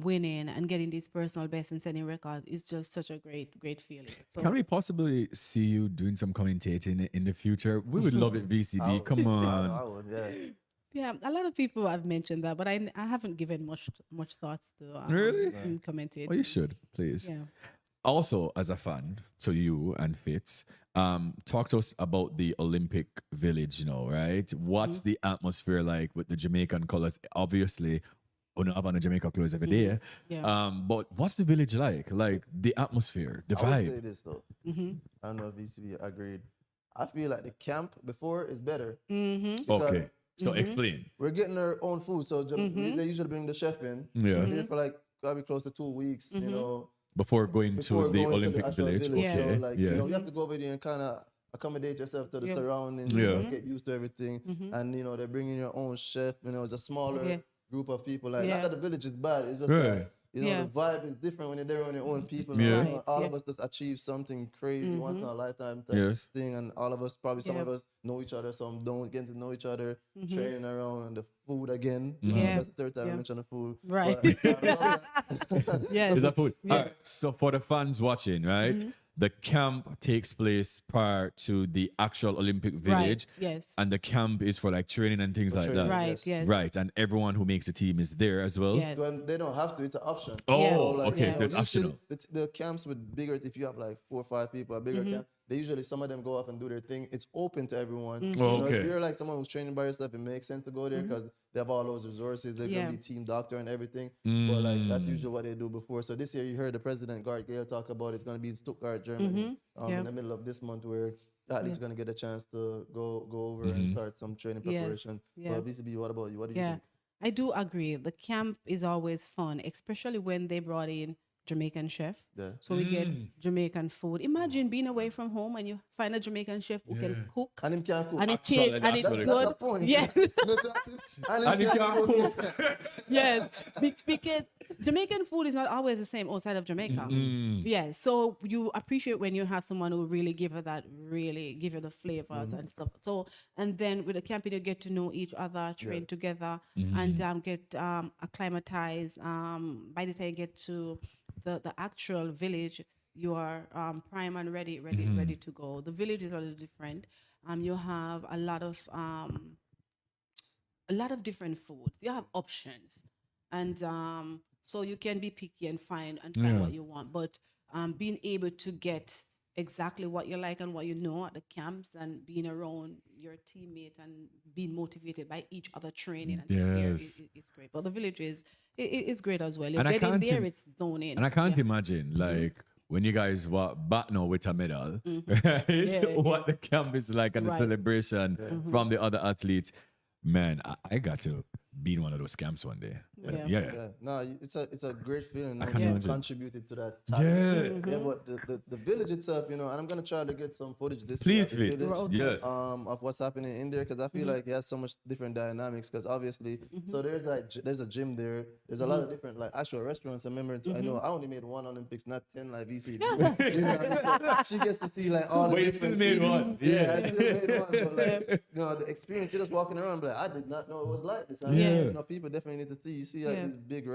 [SPEAKER 3] winning and getting these personal bests and setting records, it's just such a great feeling. So
[SPEAKER 2] Can we possibly see you doing some commentating in the future? We would love it, VCB. Come on.
[SPEAKER 1] I would, yeah.
[SPEAKER 3] yeah, a lot of people have mentioned that, but I haven't given much thoughts to
[SPEAKER 2] Really?
[SPEAKER 3] commentate.
[SPEAKER 2] Well, you should, please.
[SPEAKER 3] Yeah.
[SPEAKER 2] Also, as a fan to you and Fitz, talk to us about the Olympic Village, right? What's the atmosphere like with the Jamaican colors? Obviously, we don't have on a Jamaica clothes every day.
[SPEAKER 3] Yeah.
[SPEAKER 2] But what's the village like? Like the atmosphere, the
[SPEAKER 1] I would say
[SPEAKER 2] vibe.
[SPEAKER 1] this though. I don't know if VCB agreed. I feel like the camp before is better.
[SPEAKER 2] Okay. So explain.
[SPEAKER 1] We're getting our own food, so they usually bring the chef in.
[SPEAKER 2] Yeah.
[SPEAKER 1] We're here for like probably close to 2 weeks, you know.
[SPEAKER 2] Before going
[SPEAKER 1] Before
[SPEAKER 2] to the
[SPEAKER 1] going to
[SPEAKER 2] Olympic
[SPEAKER 1] actual
[SPEAKER 2] Village.
[SPEAKER 3] Yeah.
[SPEAKER 2] Okay.
[SPEAKER 1] So like
[SPEAKER 2] yeah.
[SPEAKER 1] you know, you have to go over there and kind of accommodate yourself to the
[SPEAKER 3] Yeah.
[SPEAKER 1] surroundings,
[SPEAKER 2] Yeah.
[SPEAKER 1] you know, get used to everything. And you know, they're bringing your own chef. You know, it's a smaller
[SPEAKER 3] Yeah.
[SPEAKER 1] group of people. Like
[SPEAKER 3] Yeah.
[SPEAKER 1] not that the village is bad. It's just
[SPEAKER 2] Right.
[SPEAKER 1] that you know
[SPEAKER 3] Yeah.
[SPEAKER 1] the vibe is different when you're there on your own people.
[SPEAKER 2] Yeah.
[SPEAKER 1] You know,
[SPEAKER 3] Right.
[SPEAKER 1] all
[SPEAKER 3] Yeah.
[SPEAKER 1] of us just achieve something crazy once in a lifetime type
[SPEAKER 2] Yes.
[SPEAKER 1] thing, and all of us probably some
[SPEAKER 3] Yeah.
[SPEAKER 1] of us know each other, some don't get to know each other, training around and the food again.
[SPEAKER 3] Yeah.
[SPEAKER 1] That's the third time I
[SPEAKER 3] Yeah.
[SPEAKER 1] mentioned the food.
[SPEAKER 3] Right.
[SPEAKER 1] But, I love that.
[SPEAKER 3] Yeah.
[SPEAKER 2] Is that food?
[SPEAKER 3] Yeah.
[SPEAKER 2] All right. So for the fans watching, right? The camp takes place prior to the actual Olympic Village.
[SPEAKER 3] Right. Yes.
[SPEAKER 2] And the camp is for like training and things like
[SPEAKER 1] training,
[SPEAKER 2] that.
[SPEAKER 3] Right.
[SPEAKER 1] yes.
[SPEAKER 3] Yes.
[SPEAKER 2] Right. And everyone who makes the team is there as well.
[SPEAKER 3] Yes.
[SPEAKER 1] Well, they don't have to. It's an option.
[SPEAKER 2] Oh,
[SPEAKER 3] Yeah.
[SPEAKER 2] okay.
[SPEAKER 3] Yeah.
[SPEAKER 2] So it's
[SPEAKER 1] usually
[SPEAKER 2] optional.
[SPEAKER 1] The camps with bigger, if you have like 4 or 5 people, a bigger camp, they usually some of them go off and do their thing. It's open to everyone.
[SPEAKER 2] Oh,
[SPEAKER 1] You know,
[SPEAKER 2] okay.
[SPEAKER 1] if you're like someone who's training by yourself, it makes sense to go there because they have all those resources. They're
[SPEAKER 3] Yeah.
[SPEAKER 1] gonna be team doctor and everything. But like that's usually what they do before. So this year you heard the president Gart Gale talk about it's gonna be in Stuttgart, Germany,
[SPEAKER 3] Yeah.
[SPEAKER 1] in the middle of this month where athletes are gonna get a chance to go over and start some training
[SPEAKER 3] Yes.
[SPEAKER 1] preparation.
[SPEAKER 3] Yeah.
[SPEAKER 1] But VCB, what about you? What do you
[SPEAKER 3] Yeah.
[SPEAKER 1] think?
[SPEAKER 3] I do agree. The camp is always fun, especially when they brought in Jamaican chef.
[SPEAKER 1] Yeah.
[SPEAKER 3] So we get Jamaican food. Imagine being away from home and you find a Jamaican chef who can cook
[SPEAKER 1] And him can't cook.
[SPEAKER 3] and it
[SPEAKER 2] Actually,
[SPEAKER 3] tastes and it's
[SPEAKER 2] actually.
[SPEAKER 1] That's
[SPEAKER 3] good.
[SPEAKER 1] the point.
[SPEAKER 3] Yeah.
[SPEAKER 2] And you can't cook.
[SPEAKER 3] Yes, because Jamaican food is not always the same outside of Jamaica. Yeah, so you appreciate when you have someone who really give you the flavors and stuff. So and then with the camping, you get to know each other, train together, and get acclimatized. By the time you get to the actual village, you are prime and ready to go. The village is a little different. You have a lot of different foods. You have options, and so you can be picky and find what you want. But being able to get exactly what you like and what you know at the camps, and being around your teammate and being motivated by each other training and prepare
[SPEAKER 2] Yes.
[SPEAKER 3] is great. But the village is great as well. You
[SPEAKER 2] And I
[SPEAKER 3] get in
[SPEAKER 2] can't
[SPEAKER 3] there,
[SPEAKER 2] im-
[SPEAKER 3] it's zone in.
[SPEAKER 2] And I can't
[SPEAKER 3] Yeah.
[SPEAKER 2] imagine like when you guys were back now with a medal, right?
[SPEAKER 3] Yeah,
[SPEAKER 2] What the camp is like and the
[SPEAKER 3] Right.
[SPEAKER 2] celebration from the other athletes. Man, I got to be in one of those camps one day. But
[SPEAKER 3] Yeah.
[SPEAKER 1] Yeah, no, it's a great feeling.
[SPEAKER 2] I
[SPEAKER 1] You
[SPEAKER 2] can
[SPEAKER 1] know,
[SPEAKER 2] imagine.
[SPEAKER 1] contributed to that.
[SPEAKER 2] Yeah.
[SPEAKER 1] Talent. Yeah, but the village itself, and I'm gonna try to get some footage this year.
[SPEAKER 2] Please,
[SPEAKER 1] of the
[SPEAKER 2] Fitz.
[SPEAKER 1] village,
[SPEAKER 3] Okay.
[SPEAKER 2] Yes.
[SPEAKER 1] of what's happening in there, because I feel like it has so much different dynamics. Because obviously, so there's like there's a gym there. There's a lot of different like actual restaurants. I remember I know I only made one Olympics, not 10 like VC. You know what I mean? So she gets to see like all.
[SPEAKER 2] But
[SPEAKER 1] the
[SPEAKER 2] you
[SPEAKER 1] different
[SPEAKER 2] still made
[SPEAKER 1] people.
[SPEAKER 2] one.
[SPEAKER 1] Yeah,
[SPEAKER 2] Yeah.
[SPEAKER 1] I still made one. But like the experience, you're just walking around, but I did not know it was like this. I mean,
[SPEAKER 2] Yeah.
[SPEAKER 1] people definitely need to see. You see like
[SPEAKER 3] Yeah.
[SPEAKER 1] these big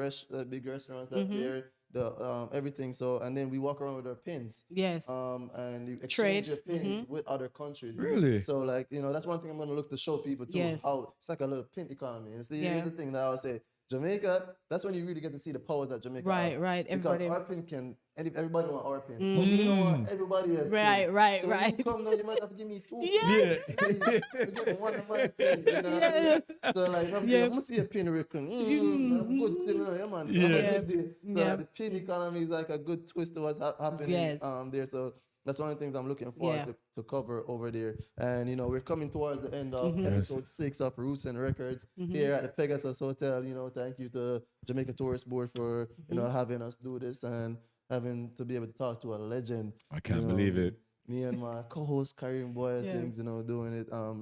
[SPEAKER 1] restaurants that's there, the everything. So and then we walk around with our pins.
[SPEAKER 3] Yes.
[SPEAKER 1] And you exchange
[SPEAKER 3] Trade.
[SPEAKER 1] your pins with other countries.
[SPEAKER 2] Really?
[SPEAKER 1] So like that's one thing I'm gonna look to show people too.
[SPEAKER 3] Yes.
[SPEAKER 1] How it's like a little pin economy. And see,
[SPEAKER 3] Yeah.
[SPEAKER 1] here's the thing that I would say. Jamaica, that's when you really get to see the powers that Jamaica
[SPEAKER 3] Right,
[SPEAKER 1] have.
[SPEAKER 3] right,
[SPEAKER 1] Because
[SPEAKER 3] everybody-
[SPEAKER 1] our pin can, everybody want our pin. But we don't want everybody else.
[SPEAKER 3] Right,
[SPEAKER 1] pin.
[SPEAKER 3] right,
[SPEAKER 1] so when
[SPEAKER 3] right.
[SPEAKER 1] you come now, you might have to give me two.
[SPEAKER 3] Yeah.
[SPEAKER 1] pins. You get one of my pins. You know what I mean? So like, I'm gonna see a pin reckon. Good thing, yeah, man.
[SPEAKER 2] Yeah.
[SPEAKER 1] Have a good day. So
[SPEAKER 3] Yeah.
[SPEAKER 1] like, the pin economy is like a good twist to what's happening
[SPEAKER 3] Yes.
[SPEAKER 1] there. So that's one of the things I'm looking forward
[SPEAKER 3] Yeah.
[SPEAKER 1] to cover over there. And we're coming towards the end of episode 6 of Roots and Records here at the Pegasus Hotel. Thank you to Jamaica Tourist Board for having us do this and having to be able to talk to a legend.
[SPEAKER 2] I can't believe it.
[SPEAKER 1] Me and my co-host Karim Boy,
[SPEAKER 3] Yeah.
[SPEAKER 1] things doing it. I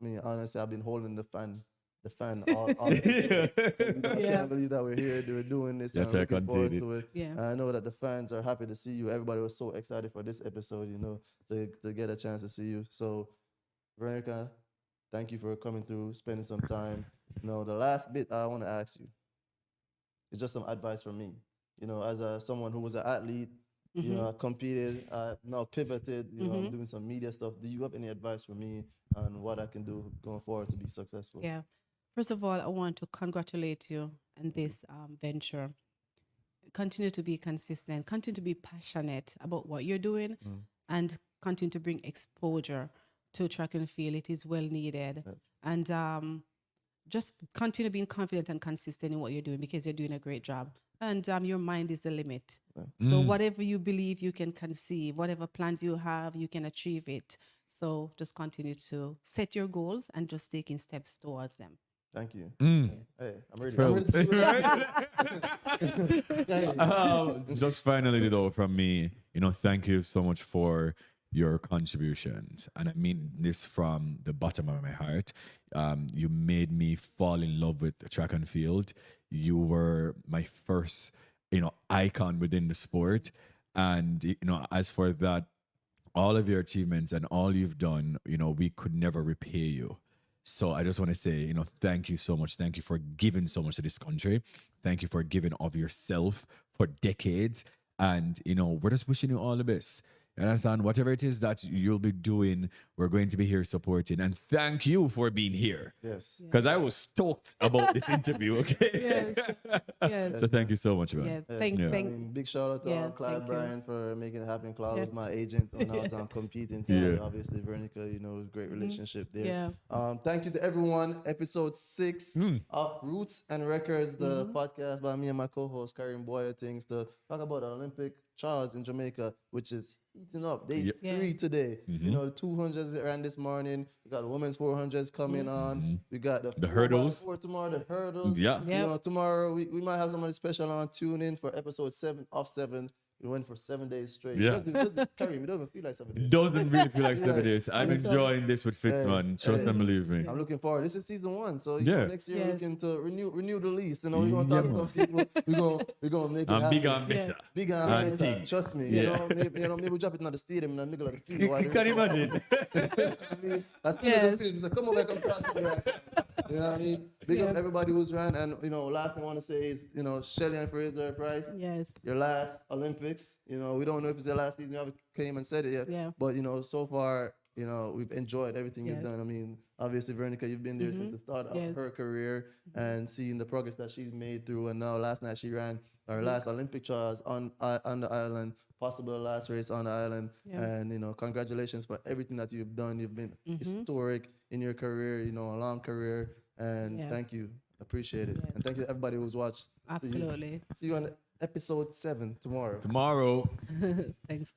[SPEAKER 1] mean, honestly, I've been holding the fan all this year. I
[SPEAKER 3] Yeah.
[SPEAKER 1] can't believe that we're here. We're doing this.
[SPEAKER 2] Yeah,
[SPEAKER 1] and I'm
[SPEAKER 2] try
[SPEAKER 1] looking forward
[SPEAKER 2] contain
[SPEAKER 1] to
[SPEAKER 2] it.
[SPEAKER 1] it.
[SPEAKER 3] Yeah.
[SPEAKER 1] And I know that the fans are happy to see you. Everybody was so excited for this episode, to get a chance to see you. So, Veronica, thank you for coming through, spending some time. The last bit I want to ask you is just some advice from me. As someone who was an athlete, I competed, now pivoted, I'm doing some media stuff. Do you have any advice for me on what I can do going forward to be successful?
[SPEAKER 3] Yeah. First of all, I want to congratulate you on this venture. Continue to be consistent. Continue to be passionate about what you're doing, and continue to bring exposure to track and field. It is well needed, and just continue being confident and consistent in what you're doing, because you're doing a great job. And your mind is the limit. So whatever you believe you can conceive, whatever plans you have, you can achieve it. So just continue to set your goals and just taking steps towards them.
[SPEAKER 1] Thank you.
[SPEAKER 2] Mm.
[SPEAKER 1] Hey, I'm ready.
[SPEAKER 2] Bro.
[SPEAKER 1] I'm ready to do it.
[SPEAKER 2] Just finally, though, from me, thank you so much for your contributions. And I mean this from the bottom of my heart. You made me fall in love with track and field. You were my first, icon within the sport. And, as for that, all of your achievements and all you've done, we could never repay you. So I just want to say, thank you so much. Thank you for giving so much to this country. Thank you for giving of yourself for decades. And, we're just wishing you all the best. You understand? Whatever it is that you'll be doing, we're going to be here supporting. And thank you for being here.
[SPEAKER 1] Yes.
[SPEAKER 2] Because I was stoked about this interview, okay?
[SPEAKER 3] Yes.
[SPEAKER 2] So thank you so much, man.
[SPEAKER 3] Yeah. Thank.
[SPEAKER 1] I mean, big shout out to
[SPEAKER 3] Yeah,
[SPEAKER 1] Clyde
[SPEAKER 3] thank you.
[SPEAKER 1] Bryan for making it happen. Clyde
[SPEAKER 3] Yeah.
[SPEAKER 1] was my agent when I was on competing. So
[SPEAKER 2] Yeah.
[SPEAKER 1] obviously, Veronica, great relationship there.
[SPEAKER 3] Yeah.
[SPEAKER 1] Thank you to everyone. Episode 6 of Roots and Records, the podcast by me and my co-host Karim Boyer, things to talk about the Olympic trials in Jamaica, which is heating up. Day
[SPEAKER 3] Yeah.
[SPEAKER 1] 3 today. The 200s ran this morning. We got the women's 400s coming on. We got the
[SPEAKER 2] hurdles.
[SPEAKER 1] 4x4 tomorrow, the hurdles.
[SPEAKER 2] Yeah.
[SPEAKER 3] Yeah.
[SPEAKER 1] Tomorrow we might have somebody special on. Tune in for episode 7 of 7. We went for 7 days straight.
[SPEAKER 2] Yeah.
[SPEAKER 1] It doesn't carry me. It doesn't feel like 7 days.
[SPEAKER 2] It doesn't really feel like 7
[SPEAKER 1] Yeah.
[SPEAKER 2] days. I'm enjoying this with Fitz, man. Trust and believe me.
[SPEAKER 1] I'm looking forward. This is season 1, so
[SPEAKER 2] Yeah.
[SPEAKER 1] next year
[SPEAKER 3] Yes.
[SPEAKER 1] we're looking to renew the lease. We're gonna
[SPEAKER 2] Yeah,
[SPEAKER 1] talk to some people. We're gonna make it
[SPEAKER 2] I'm
[SPEAKER 1] happen.
[SPEAKER 2] big and better.
[SPEAKER 1] Big and
[SPEAKER 2] And
[SPEAKER 1] better.
[SPEAKER 2] things.
[SPEAKER 1] Trust me.
[SPEAKER 2] Yeah.
[SPEAKER 1] Maybe we drop it in the stadium in the middle of the field.
[SPEAKER 2] You
[SPEAKER 1] while
[SPEAKER 2] can imagine.
[SPEAKER 1] as soon as the field, we say, come over, come talk to me. You know what I mean? Big up everybody who's ran. And last thing I want to say is, Shelly and Fraser Price.
[SPEAKER 3] Yes.
[SPEAKER 1] Your last Olympics. We don't know if it's your last season. You haven't came and said it yet.
[SPEAKER 3] Yeah.
[SPEAKER 1] But so far, we've enjoyed everything you've
[SPEAKER 3] Yes.
[SPEAKER 1] done. I mean, obviously, Veronica, you've been there since the start of
[SPEAKER 3] Yes.
[SPEAKER 1] her career and seeing the progress that she's made through. And now, last night she ran her last Olympic trials on the island, possible last race on the island.
[SPEAKER 3] Yeah.
[SPEAKER 1] And congratulations for everything that you've done. You've been historic in your career. A long career. And
[SPEAKER 3] Yeah.
[SPEAKER 1] thank you. Appreciate it.
[SPEAKER 3] Yes.
[SPEAKER 1] And thank you to everybody who's watched.
[SPEAKER 3] Absolutely.
[SPEAKER 1] See you on episode 7 tomorrow.
[SPEAKER 2] Tomorrow.
[SPEAKER 3] Thanks.